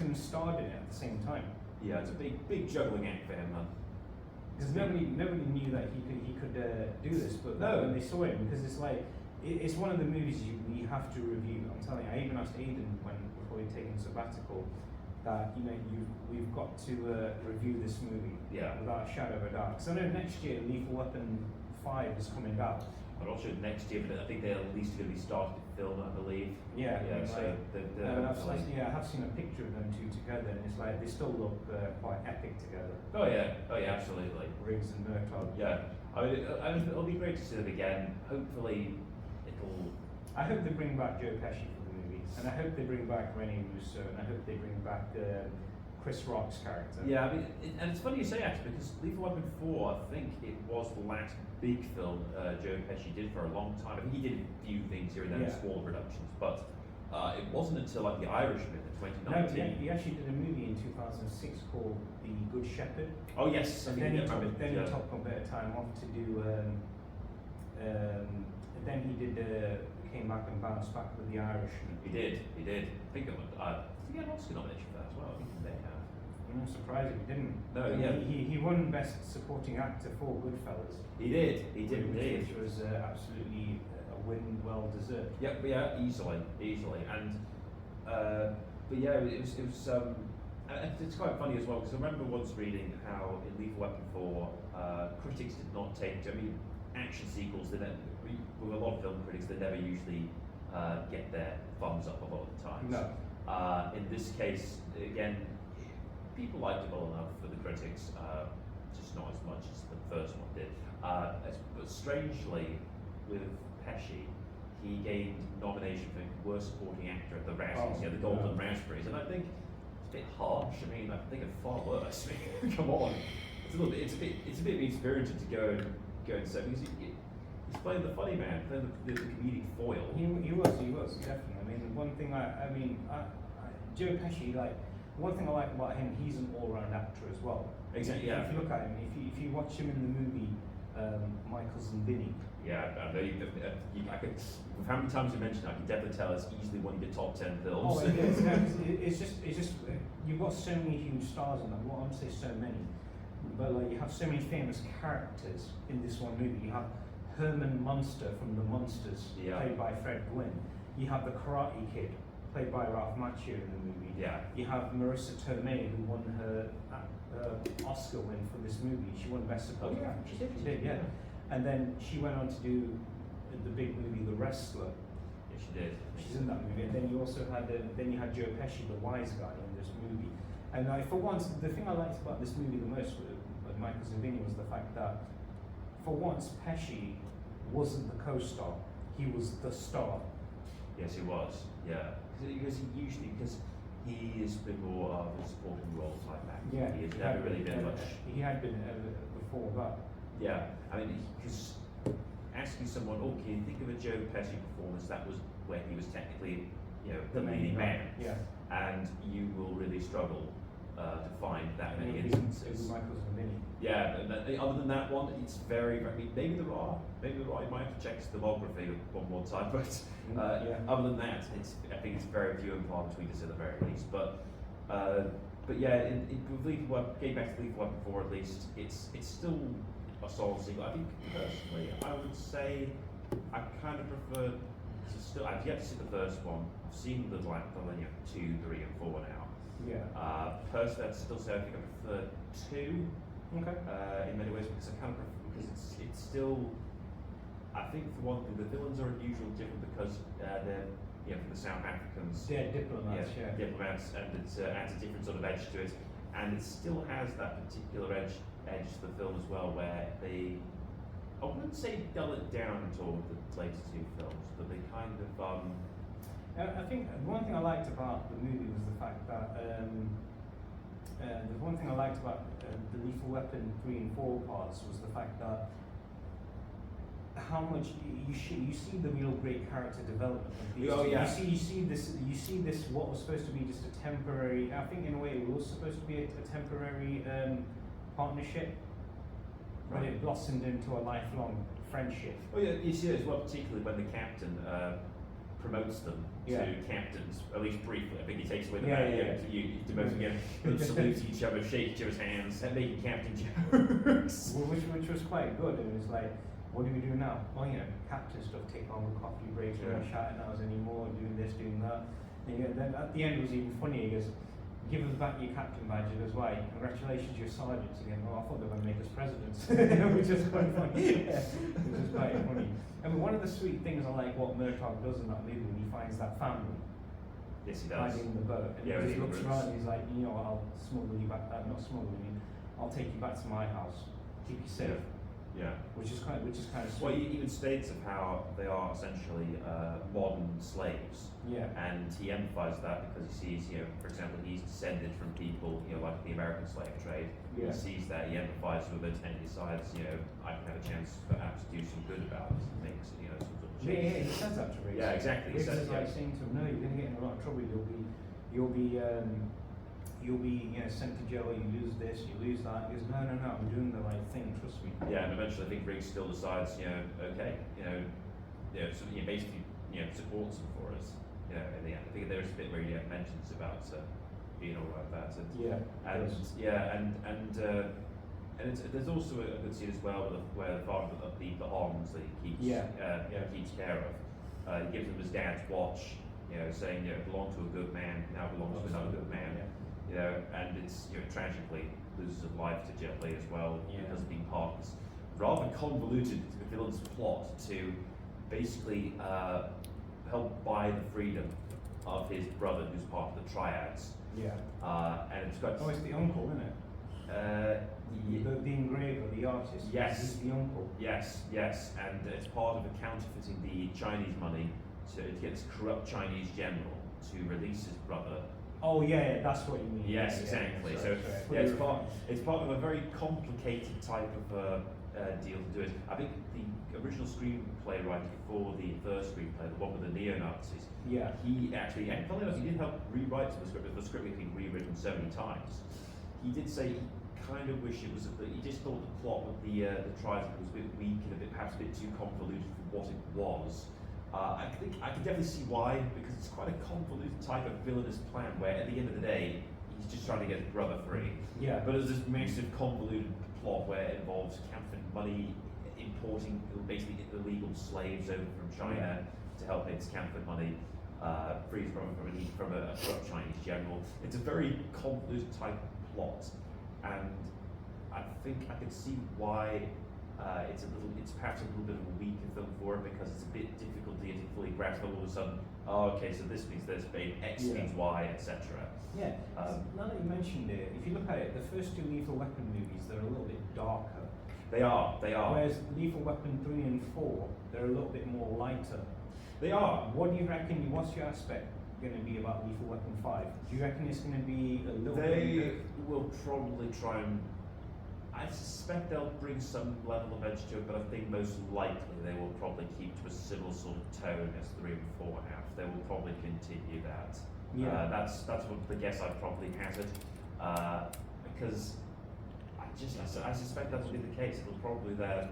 and starred in it at the same time. Yeah, it's a big juggling act for him, man. Because nobody knew that he could do this, but when they saw him, because it's one of the movies we have to review. I'm telling you, I even asked Aidan before he'd taken sabbatical that we've got to review this movie without a shadow of a doubt. Because I know next year Lethal Weapon 5 is coming out. I'm not sure next year, but I think they're at least going to be starting to film, I believe. Yeah. So I have seen a picture of them two together, and it's like they still look quite epic together. Oh yeah, absolutely. Riggs and Murtaugh. Yeah, I mean, it'll be great to see them again. Hopefully, I hope they bring back Joe Pesci for the movie, and I hope they bring back Rene Russo, and I hope they bring back Chris Rock's character. Yeah, I mean, and it's funny you say actually, because Lethal Weapon 4, I think it was the last big film Joe Pesci did for a long time. I mean, he did a few things here and there, smaller productions, but it wasn't until like The Irishman in 2019. No, he actually did a movie in 2006 called The Good Shepherd. Oh yes, and then he took a bit of time off to do. Then he came back and bounced back with The Irishman. He did. I think he had an Oscar nomination for that as well. I think he may have. I'm surprised he didn't. No, yeah. He won Best Supporting Actor for Goodfellas. He did indeed. Which was absolutely a win, well deserved. Yep, yeah, easily, and but yeah, it was. It's quite funny as well, because I remember once reading how in Lethal Weapon 4, critics did not take. I mean, action sequels, with a lot of film critics, they never usually get their thumbs up a lot of the times. No. In this case, again, people liked it well enough for the critics, just not as much as the first one did. But strangely, with Pesci, he gained nomination for Worst Supporting Actor at the Razzies, the Golden Raspberries, and I think it's a bit harsh. I mean, I think it's far worse. I mean, come on, it's a bit mean-spirited to go and say, because he's playing the funny man, playing the comedic foil. He was definitely. I mean, one thing Joe Pesci, one thing I like about him, he's an all-round actor as well. Exactly. Yeah. If you look at him, if you watch him in the movie My Cousin Vinny. Yeah, I know I could, with how many times you mentioned it, I can definitely tell it's easily one of your top 10 films. Oh, it is. No, it's just you've got so many huge stars in them. Well, I'm saying so many, but like you have so many famous characters in this one movie. You have Herman Munster from The Munsters, played by Fred Gwynne. You have the Karate Kid, played by Ralph Macchio in the movie. Yeah. You have Marissa Tomei, who won her Oscar win for this movie. She won Best Supporting Actress. She did, yeah. And then she went on to do the big movie The Wrestler. Yeah, she did. She's in that movie. And then you also had then you had Joe Pesci, the wise guy, in this movie. And for once, the thing I liked about this movie the most with My Cousin Vinny was the fact that for once Pesci wasn't the co-star; he was the star. Yes, he was. Yeah, because he has been more of a supporting role type actor. Yeah, he has never really been much. He had been before that. Yeah, I mean, because asking someone, oh, can you think of a Joe Pesci performance that was where he was technically, the leading man? Yeah. And you will really struggle to find that many It instances. was My Cousin Vinny. Yeah, other than that one, it's very, maybe there are, you might have to check his filmography one more time, but other than that, I think it's very few and far between us at the very least. But yeah, with Lethal Weapon, getting back to Lethal Weapon 4 at least, it's still a solid sequel. I think personally, I would say I kind of prefer I've yet to see the first one. I've seen the 2, 3, and 4 now. Yeah. Personally, I'd still say I think I prefer 2. Okay. In many ways, because it's still. I think for one thing, the villains are unusual, different because they're from the South Africans. Yeah, diplomats. Yeah. Diplomats, and it adds a different sort of edge to it, and it still has that particular edge to the film as well, where I wouldn't say dull it down at all with the later 2 films, but they kind of. I think one thing I liked about the movie was the fact that the one thing I liked about the Lethal Weapon 3 and 4 parts was the fact that how much you see the real great character development. Oh yeah. You see this what was supposed to be just a temporary. I think in a way it was supposed to be a temporary partnership, but it blossomed into a lifelong friendship. Oh yeah, you see it as well, particularly when the captain promotes them to captains, at least briefly. I think he takes away the you demote again, salute each other, shake each other's hands, and making captain jokes. Well, which was quite good. It was like, what do we do now? Oh, captain stuff, take longer coffee breaks, we're not shouting at us anymore, doing this, doing that. And then at the end it was even funny, he goes, give us back your captain badge. He goes, why? Congratulations, you're sergeants. Again, well, I thought they were going to make us presidents. Which is quite funny. Which is quite funny. I mean, one of the sweet things I like what Murtaugh does in that movie when he finds that family. Yes, he does. Hiding in the boat. And he just looks around and he's like, I'll smuggle you back, not smuggle you, I'll take you back to my house, keep you safe. Yeah. Which is kind of sweet. Well, he even states of how they are essentially modern slaves. Yeah. And he emphasizes that because he sees, for example, he's descended from people, like the American slave trade. Yeah. He sees that, he empathizes with it, and he decides, I can have a chance perhaps to do some good about it and make, some sort of change. Yeah, he says that to Riggs. Yeah, exactly. Riggs is like saying to him, no, you're going to get in a lot of trouble. You'll be sent to jail. You lose this, you lose that. He goes, no, I'm doing the right thing. Trust me. Yeah, and eventually, I think Riggs still decides, okay, so he basically, supports him for us. In the end, I think there's a bit where he mentions about being all right about it. And there's also a good scene as well where the father of the arms that he keeps care of, he gives him his dad's watch, saying, it belonged to a good man, now belongs to another good man. And it's tragically loses a life to Jet Li as well because of being part of this rather convoluted villain's plot to basically help buy the freedom of his brother who's part of the triads. And it's got. Oh, it's the uncle, isn't it? The engraver, the artist. Yes. He's the uncle. Yes, and it's part of counterfeiting the Chinese money to get this corrupt Chinese general to release his brother. Oh yeah, that's what you mean. Yes, exactly. So it's part of a very complicated type of deal to do it. I think the original screenplay writer for the first screenplay, the one with the neo-Nazis, he actually, and funny enough, he did help rewrite the script. The script had been rewritten so many times. He did say he kind of wish it was. You just thought the plot with the triad was a bit weak and perhaps a bit too convoluted for what it was. I think I can definitely see why, because it's quite a convoluted type of villainous plan where at the end of the day he's just trying to get his brother free. Yeah. But there's this massive convoluted plot where it involves counterfeit money, importing basically illegal slaves over from China to help its counterfeit money. Free from a corrupt Chinese general. It's a very convoluted type of plot, and I think I can see why it's perhaps a little bit of a weaker film for it, because it's a bit difficult to fully grasp all of a sudden. Oh, okay, so this means this, but X means Y, etc. Yeah. Now that you mentioned it, if you look at it, the first two Lethal Weapon movies, they're a little bit darker. They are. Whereas Lethal Weapon 3 and 4, they're a little bit more lighter. They are. What do you reckon? What's your aspect going to be about Lethal Weapon 5? Do you reckon it's going to be a little bit? They will probably try and. I suspect they'll bring some level of edge to it, but I think most likely they will probably keep to a similar sort of tone as 3 and 4 have. They will probably continue that. Yeah. That's what the guess I'd probably hazard, because I suspect that will be the case. It'll probably then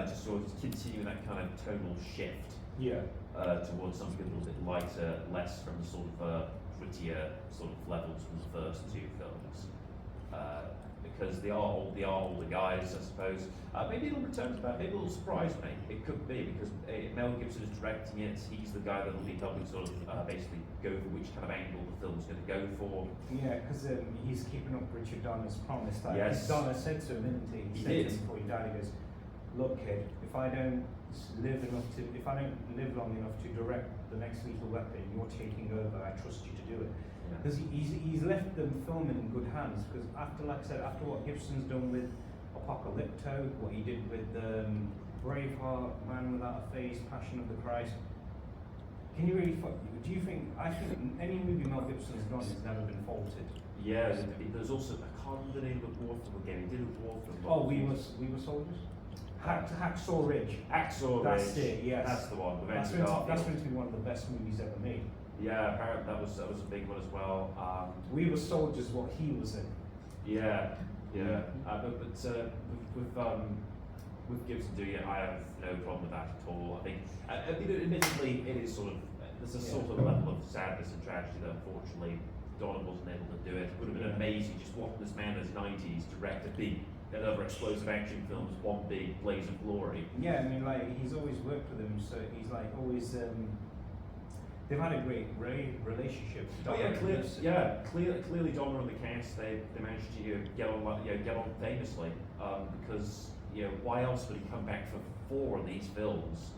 just sort of continue that kind of tonal shift. Yeah. Towards something a little bit lighter, less from the sort of prettier sort of levels from the first two films. Because they are older guys, I suppose. Maybe it'll return to that. Maybe it'll surprise me. It could be, because Mel Gibson is directing it. He's the guy that'll be helping sort of basically go for which kind of angle the film's going to go for. Yeah, because he's keeping up Richard Donner's promise. Like, yes. Donner said to him, didn't he? He said to him before he died, he goes, "Look, kid, if I don't live long enough to direct the next Lethal Weapon, you're taking over. I trust you to do it." Because he's left them filming in good hands. Because after, like I said, after what Gibson's done with Apocalypto, what he did with Braveheart, Man Without a Face, Passion of the Christ, can you really? Do you think? I think any movie Mel Gibson's done has never been faulted. Yeah, there's also, I can't remember the name of the war film again. He did a war film. Oh, we were soldiers. Hacksaw Ridge. Hacksaw Ridge. That's it. Yes. That's the one. That's going to be one of the best movies ever made. Yeah, apparently that was a big one as well. We Were Soldiers, what he was in. Yeah. But with Gibson doing it, I have no problem with that at all. I think, admittedly, it is sort of there's a sort of level of sadness and tragedy that unfortunately Donner wasn't able to do it. It would have been amazing just watching this man in his 90s direct another explosive action film as one big blaze of glory. Yeah, I mean, like, he's always worked with him, so he's like always. They've had a great relationship. Clearly, Donner and the cast they managed to get on famously because why else would he come back for 4 of these films?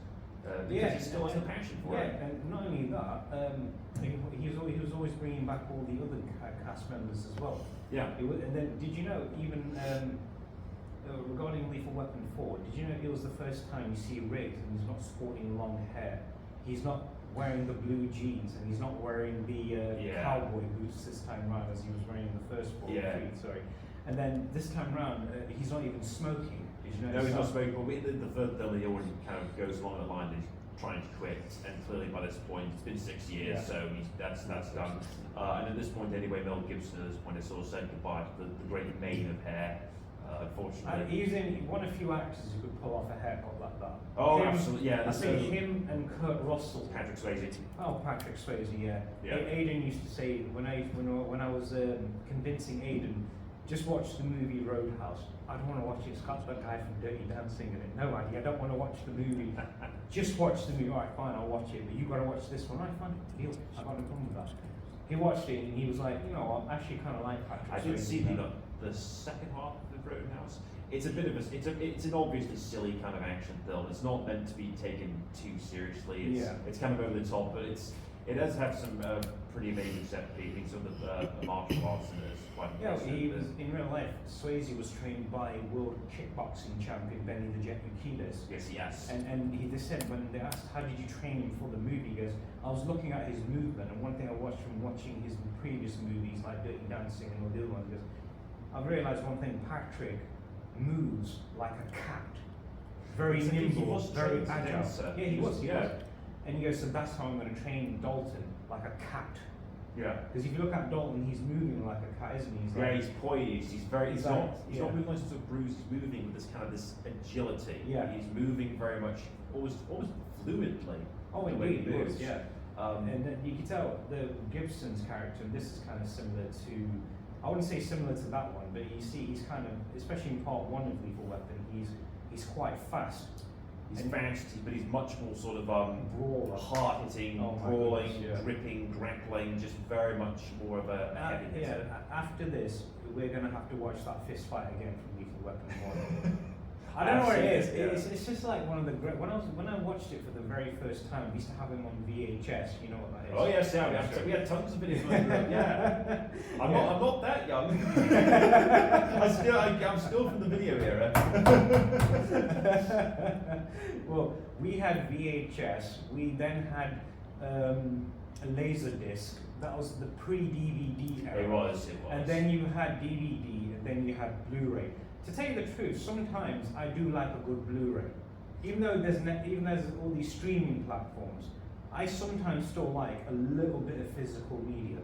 Because he still has a passion for it. Yeah, and not only that, he was always bringing back all the other cast members as well. Yeah. And then, did you know, even regarding Lethal Weapon 4, did you know it was the first time you see Riggs and he's not sporting long hair? He's not wearing the blue jeans and he's not wearing the cowboy boots this time round as he was wearing in the first 4. Sorry. And then this time round, he's not even smoking. No, he's not smoking. But in the third film, he already kind of goes along the line that he's trying to quit, and clearly by this point, it's been 6 years, so that's done. And at this point, anyway, Mel Gibson at this point has sort of said goodbye to the great mane of hair. Unfortunately, he's one of few actors who could pull off a haircut like that. Oh, absolutely, yeah. I think him and Kurt Russell. Patrick Swayze. Oh, Patrick Swayze, yeah. Aidan used to say when I was convincing Aidan, just watch the movie Roadhouse. I don't want to watch it. It's got that guy from Dirty Dancing in it. No, Andy, I don't want to watch the movie. Just watch the movie. All right, fine, I'll watch it. But you got to watch this one. All right, fine, deal. I got no problem with that. He watched it and he was like, I actually kind of like Patrick Swayze. I did see the second half of the Roadhouse. It's a bit of it's an obviously silly kind of action film. It's not meant to be taken too seriously. It's kind of over the top, but it does have some pretty amazing set pieces. Some of the martial arts in it is quite impressive. He was in real life. Swayze was trained by world kickboxing champion Benny the Jet Urquidez. Yes. And they said when they asked how did you train him for the movie, he goes, I was looking at his movement, and one thing I watched from watching his previous movies like Dirty Dancing and all the other ones, goes, I've realised one thing. Patrick moves like a cat, very nimble, very agile. Yeah, he was. And he goes, so that's how I'm going to train Dalton, like a cat. Yeah. Because if you look at Dalton, he's moving like a cat, isn't he? He's Yeah, like, he's poised. He's very. He's like, not moving like sort of Bruce. He's moving with this kind of this agility. Yeah. He's moving very much, almost fluidly. oh, the way indeed, he he moves. was, yeah. And then you can tell the Gibson's character, and this is kind of similar to, I wouldn't say similar to that one, but you see he's kind of, especially in part 1 of Lethal Weapon, he's quite fast. He's And- fast, but he's much more sort of Brawler. hard-hitting, Oh my brawling, goodness, yeah. gripping, grappling, just very much more of a heavy hitter. Yeah, after this, we're going to have to watch that fist fight again from Lethal Weapon 1. I don't know what it is. Yeah. It's just like one of the great. When I watched it for the very first time, we used to have him on VHS. You know what that is? Oh yes, yeah, we had tons of videos. Yeah, I'm not that young. I'm still from the video era. Well, we had VHS. We then had a laser disc. That was the pre-DVD era. It was. And then you had DVD, and then you had Blu-ray. To tell you the truth, sometimes I do like a good Blu-ray. Even though there's all these streaming platforms, I sometimes still like a little bit of physical media.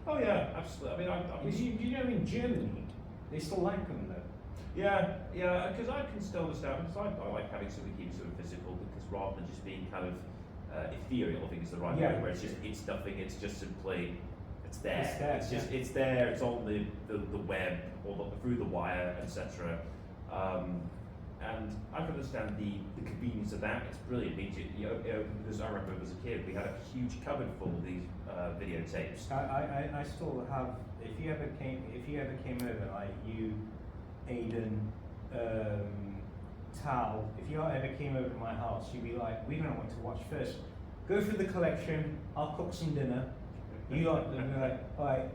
Oh yeah, absolutely. I mean, You know, in Germany, they still like them though. yeah, because I can still understand. Because I like having something keep sort of physical, because rather than just being kind of ethereal, I think is the right word. Where it's nothing. It's just simply. It's there. It's there. It's on the web or through the wire, etc. And I can understand the convenience of that. It's brilliant. Because I remember as a kid, we had a huge cupboard full of these videotapes. I still have. If you ever came over, like you, Aidan, Tal, if you ever came over to my house, you'd be like, we don't know what to watch first. Go through the collection. I'll cook some dinner. You lot, and you're like, alright,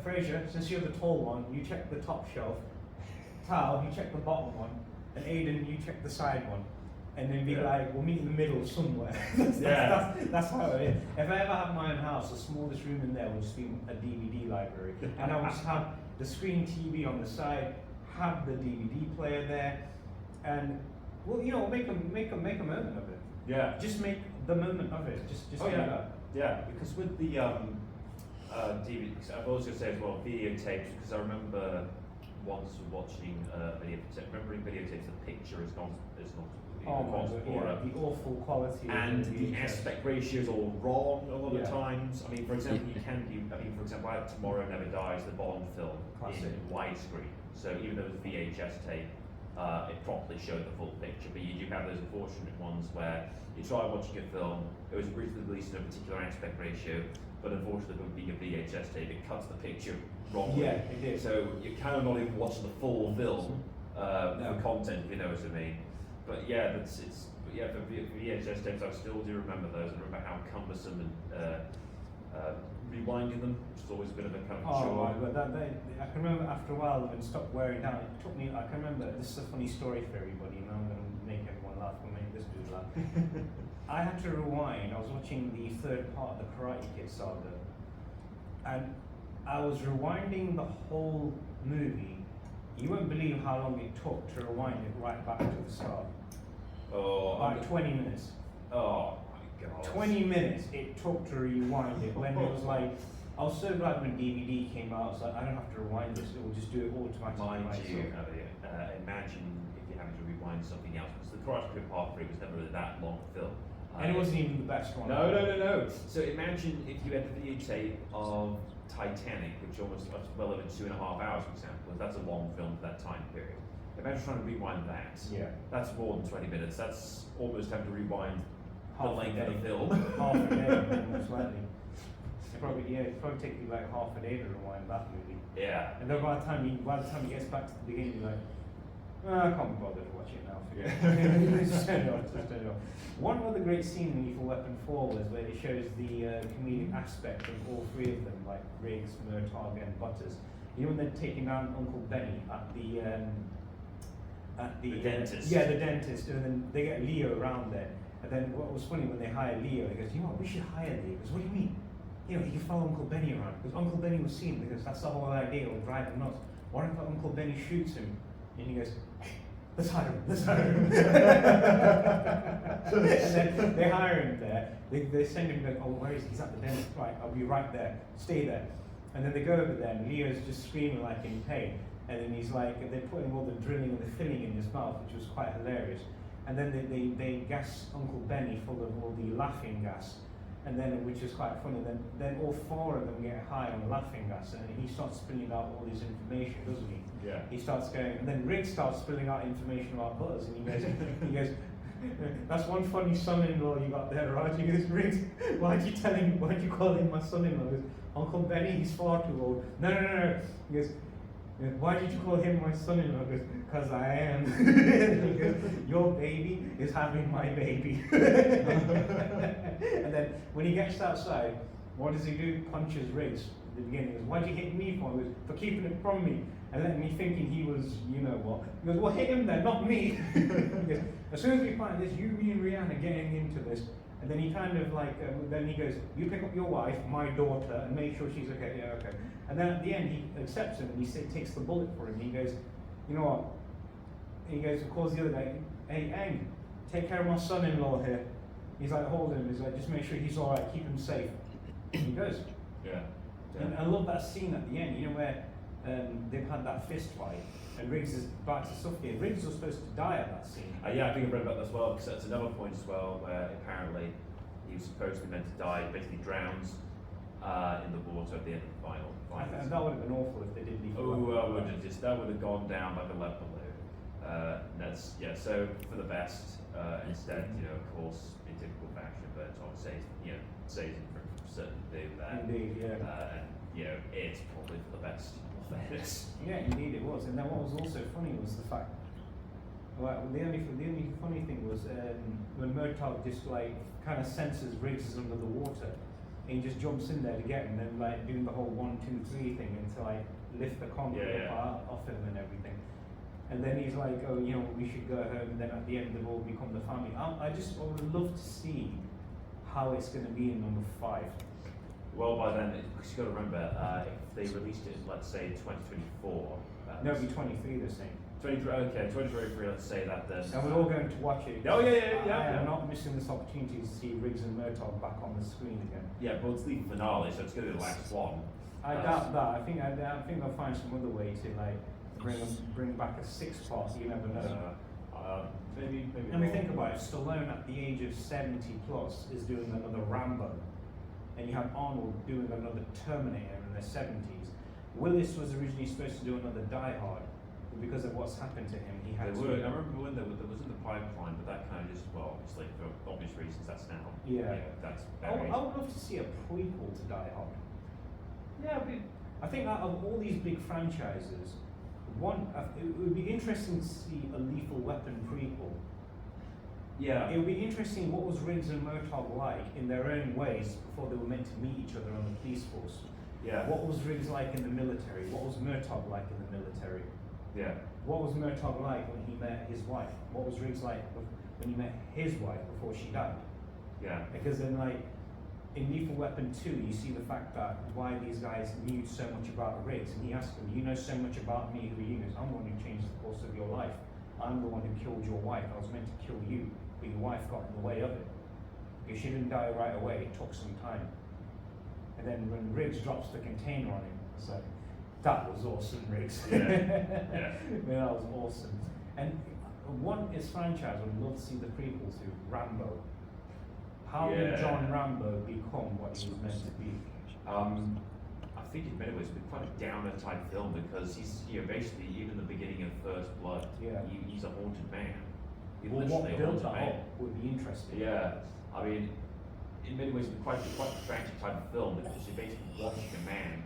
Fraser, since you're the tall one, you check the top shelf. Tal, you check the bottom one. And Aidan, you check the side one. And then be like, we'll meet in the middle somewhere. That's how it is. If I ever have my own house, the smallest room in there will just be a DVD library. And I will just have the screen TV on the side, have the DVD player there, and well, you know, make a moment of it. Yeah. Just make the moment of it. Just do that. Yeah, because with the DVD, I've also said as well videotapes, because I remember once watching remembering videotapes, the picture is not the awful quality. and the aspect ratios all wrong a lot of Yeah. times. I mean, for example, for example, I had Tomorrow Never Dies, the Bond film, Classic. in widescreen. So even though it was VHS tape, it properly showed the full picture. But you do have those unfortunate ones where you try watching a film, it was originally released in a particular aspect ratio, but unfortunately, with being a VHS tape, it cuts the picture wrongly. Yeah, it did. So you're kind of not even watching the full film No. for content, if you know what I mean. But yeah, for VHS tapes, I still do remember those. I remember how cumbersome and rewinding them, which has always been a bit kind of a chore. Oh my god, I can remember after a while when it stopped wearing down. It took me. I can remember. This is a funny story for everybody, and I'm going to make everyone laugh. I'm going to make this dude laugh. I had to rewind. I was watching the third part of the Karate Kid saga, and I was rewinding the whole movie. You won't believe how long it took to rewind it right back to the start. Oh, About 20 minutes. Oh my god. 20 minutes it took to rewind it when it was like, I was so glad when DVD came out. I was like, I don't have to rewind this, it will just do it automatically. Mind you, myself. imagine if you're having to rewind something else, because the Karate Kid Part 3 was never really that long a film. And it wasn't even the best one. No. So imagine if you had the videotape of Titanic, which almost was well over 2.5 hours, for example, if that's a long film for that time period. Imagine trying to rewind that. Yeah. That's more than 20 minutes. That's almost having to rewind Half the length a of day. the film. Half a day, most likely. It'd probably take you like half a day to rewind that movie. Yeah. And then by the time he gets back to the beginning, you're like, I can't be bothered to watch it now. Forget it. Just turn it off. One other great scene in Lethal Weapon 4 was where it shows the comedic aspect of all three of them, like Riggs, Murtaugh, and Butters. You know when they're taking down Uncle Benny at the dentist. Yeah, the dentist, and then they get Leo around there. And then what was funny when they hired Leo, he goes, you know what, we should hire Leo. He goes, what do you mean? You know, he can follow Uncle Benny around. Because Uncle Benny was seen, because that's the whole idea, it'll drive him nuts. What if Uncle Benny shoots him? And he goes, let's hire him. and then they hire him there. They send him, like, oh, where is he? He's at the dentist. Right, I'll be right there. Stay there. And then they go over there, and Leo's just screaming like in pain. And then he's like, they're putting all the drilling and the filling in his mouth, which was quite hilarious. And then they gas Uncle Benny full of all the laughing gas, and then which is quite funny. Then all four of them get high on laughing gas, and he starts spilling out all this information, doesn't he? Yeah. He starts going, and then Riggs starts spilling out information about Butters, and he goes, that's one funny son-in-law you got there, Raj. He goes, Riggs, why'd you call him my son-in-law? He goes, Uncle Benny, he's far too old. No. He goes, why did you call him my son-in-law? He goes, because I am. He goes, your baby is having my baby. And then when he gets outside, what does he do? Punches Riggs at the beginning. He goes, why'd you hit me for? He goes, for keeping it from me and letting me thinking he was, you know what. He goes, well, hit him then, not me. He goes, as soon as we find this, you, me, and Rihanna getting into this. And then he kind of like, then he goes, you pick up your wife, my daughter, and make sure she's okay. Yeah, okay. And then at the end, he accepts him, and he takes the bullet for him. He goes, you know what? He goes, of course, the other day, hey, Aang, take care of my son-in-law here. He's like, hold him. He's like, just make sure he's all right, keep him safe. And he goes. Yeah. And I love that scene at the end, you know, where they've had that fist fight, and Riggs is about to suffocate. Riggs was supposed to die at that scene. Yeah, I think I've read about that as well, because that's another point as well, where apparently he was supposed to be meant to die, basically drowns in the water at the end of the final. And that would have been awful if they did leave. That would have gone down like a lead balloon. That's, yeah, so for the best, instead, you know, of course, in typical fashion, but Tom saves him for certain thing that. Indeed, yeah. And, you know, it's probably for the best, in all fairness. Yeah, indeed it was. And then what was also funny was the fact, well, the only funny thing was when Murtaugh just like kind of senses Riggs is under the water, and he just jumps in there to get him, and then like doing the whole 1, 2, 3 thing and to like lift the concrete apart off him and everything. And then he's like, oh, you know, we should go home. And then at the end, they've all become the family. I would love to see how it's going to be in number 5. Well, by then, because you've got to remember, if they released it, let's say 2024. No, it'll be 23, they're saying. 2023, let's say that then. And we're all going to watch it. Oh, yeah. I'm not missing this opportunity to see Riggs and Murtaugh back on the screen again. Yeah, but it's the finale, so it's going to be the last one. I doubt that. I think they'll find some other way to like bring back a 6th part. You never know. Maybe. Let me think about it. Stallone at the age of 70 plus is doing another Rambo, and you have Arnold doing another Terminator in their 70s. Willis was originally supposed to do another Die Hard, but because of what's happened to him, he had to. I remember when there was in the pipeline, but that kind of just, well, obviously for obvious reasons, that's now. Yeah. That's. I would love to see a prequel to Die Hard. Yeah, I think out of all these big franchises, it would be interesting to see a Lethal Weapon prequel. Yeah. It would be interesting what was Riggs and Murtaugh like in their own ways before they were meant to meet each other on the police force. Yeah. What was Riggs like in the military? What was Murtaugh like in the military? Yeah. What was Murtaugh like when he met his wife? What was Riggs like when he met his wife before she died? Yeah. Because then, like, in Lethal Weapon 2, you see the fact that why these guys knew so much about Riggs, and he asked them, you know so much about me, who are you? He goes, I'm the one who changed the course of your life. I'm the one who killed your wife. I was meant to kill you, but your wife got in the way of it. Because she didn't die right away, it took some time. And then when Riggs drops the container on him, it's like, that was awesome, Riggs. Yeah. Yeah. Man, that was awesome. And is franchise, I would love to see the prequel to Rambo. How did John Rambo become what he was meant to be? I think in many ways it's been quite a downer type film because he's basically even the beginning of First Blood. Yeah. He's a haunted man. Well, what built that up would be interesting. Yeah, I mean, in many ways it's been quite a tragic type of film because you're basically watching a man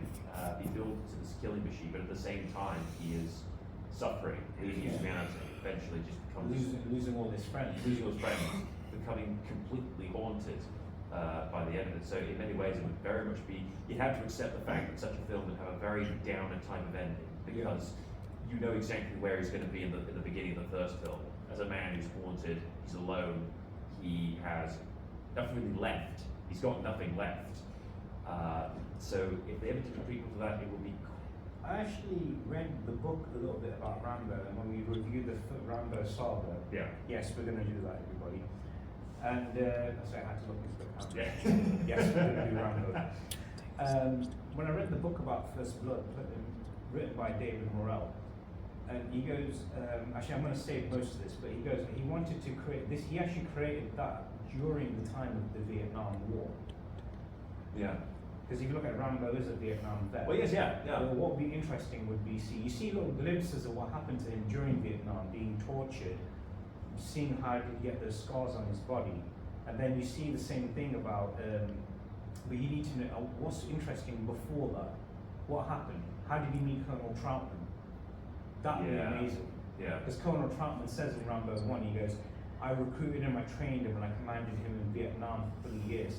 be built to this killing machine, but at the same time he is suffering, losing humanity, eventually just becomes losing all his friends. Becoming completely haunted by the end of it. So in many ways it would very much be, you'd have to accept the fact that such a film would have a very downer type of ending because you know exactly where he's going to be in the beginning of the first film. As a man who's haunted, he's alone, he has nothing really left, he's got nothing left. So if they ever did a prequel to that, it would be. I actually read the book a little bit about Rambo, and when we reviewed the Rambo saga, yes, we're going to do that, everybody. And sorry, I had to look into the Yeah. camera. Yes, we're going to do Rambo. When I read the book about First Blood, written by David Morrell, and he goes, actually I'm going to save most of this, but he goes, he wanted to create this, he actually created that during the time of the Vietnam War. Yeah. Because if you look at Rambo is a Vietnam vet. Well, yes, yeah. Well, what would be interesting would be, you see little glimpses of what happened to him during Vietnam, being tortured, seeing how he get those scars on his body, and then you see the same thing about, but you need to know what's interesting before that. What happened? How did he meet Colonel Troutman? That would be amazing. Yeah. Because Colonel Troutman says in Rambo 1, he goes, I recruited him, I trained him, and I commanded him in Vietnam for 3 years.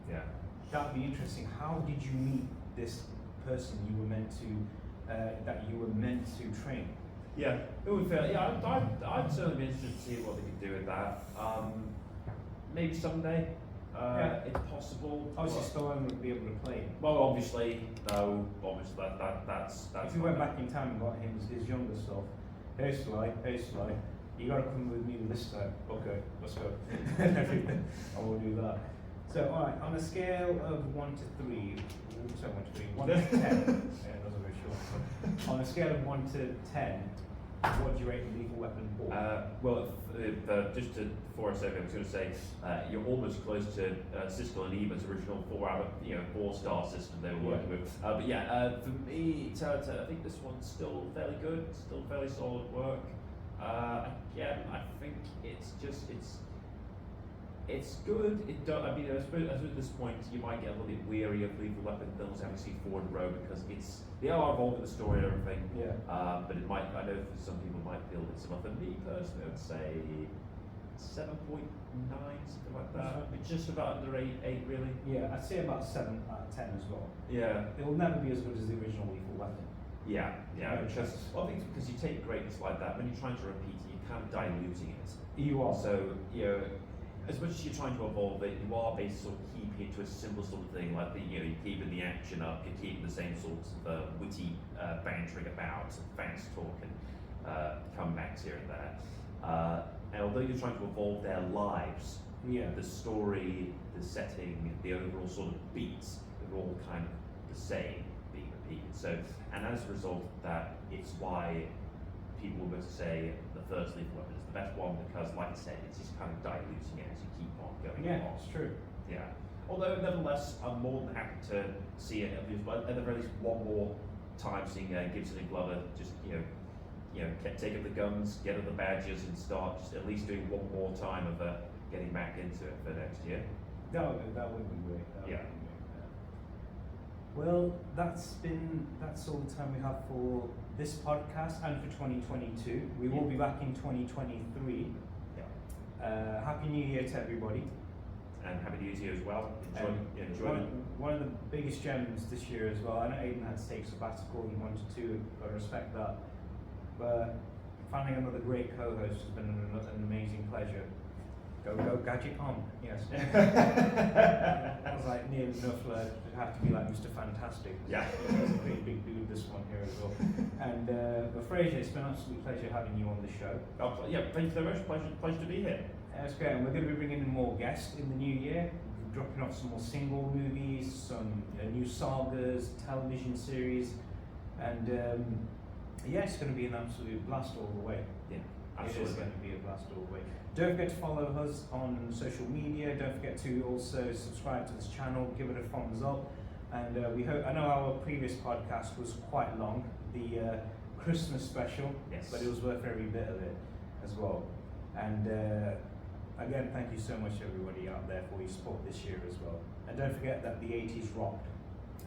Yeah. That would be interesting. How did you meet this person you were meant to, that you were meant to train? Yeah, it would feel. Yeah, I'd certainly be interested to see what they could do with that. Maybe someday, if possible. Obviously, Stallone would be able to play him. Well, obviously, no. Obviously, that's. If you went back in time and got him his younger self, hey Sly, you gotta come with me this time. Okay, let's go. I will do that. So, alright, on a scale of 1 to 3, sorry, 1 to 10, yeah, those are very short. On a scale of 1 to 10, what do you rate the Lethal Weapon 4? Well, just before I say that, I was going to say you're almost close to Siskel and Ebert's original 4-star system they were working with. But yeah, for me, I think this one's still fairly good, still fairly solid work. Again, I think it's good. I mean, I suppose at this point you might get a little bit weary of Lethal Weapon films having seen 4 in a row because they are involved in the story and everything. Yeah. But it might. I know for some people might feel a bit similar. For me personally, I would say 7.9, something like that. But just about under 8, really. Yeah, I'd say about 7 out of 10 as well. Yeah. It will never be as good as the original Lethal Weapon. Yeah. No Because chance. I think because you take greatness like that, when you're trying to repeat it, you're kind of diluting it. You are. So as much as you're trying to evolve it, you are basically sort of keeping it to a simple sort of thing, like you're keeping the action up, you're keeping the same sorts of witty bantering about, fast talk and comebacks here and there. And although you're trying to evolve their lives, the story, the setting, the overall sort of beats, they're all kind of the same, being repeated. So, and as a result of that, it's why people will go to say the first Lethal Weapon is the best one because, like I said, it's just kind of diluting it as you keep on going along. Yeah, it's true. Yeah. Although, nevertheless, I'm more than happy to see it at the very least one more time, seeing Gibson and Glover just take up the guns, get up the badges, and start just at least doing one more time of getting back into it for next year. That would be great. Yeah. Well, that's all the time we have for this podcast and for 2022. We will be back in 2023. Yeah. Happy New Year to everybody. And Happy New Year to you as well. Enjoy. One of the biggest gems this year as well. I know Aiden had to take a sabbatical, he wanted to, I respect that. But finding another great co-host has been an amazing pleasure. Go Gadget on, yes. I was like near enough to have to be like Mr. Fantastic. Yeah. He's a pretty big dude, this one here as well. And but Fraser, it's been an absolute pleasure having you on the show. Oh, yeah, thank you very much. Pleasure to be here. That's great, and we're going to be bringing in more guests in the new year. We're dropping off some more single movies, some new sagas, television series, and yeah, it's going to be an absolute blast all the way. Yeah, Absolutely. absolutely. It is going to be a blast all the way. Don't forget to follow us on social media. Don't forget to also subscribe to this channel, give it a thumbs up. And we hope, I know our previous podcast was quite long, the Christmas special, Yes. but it was worth every bit of it as well. And again, thank you so much everybody out there for your support this year as well. And don't forget that the 80s rocked.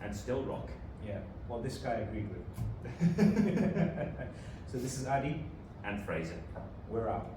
And still rock. Yeah, well this guy agreed with. So this is Addy. And Fraser. We're out.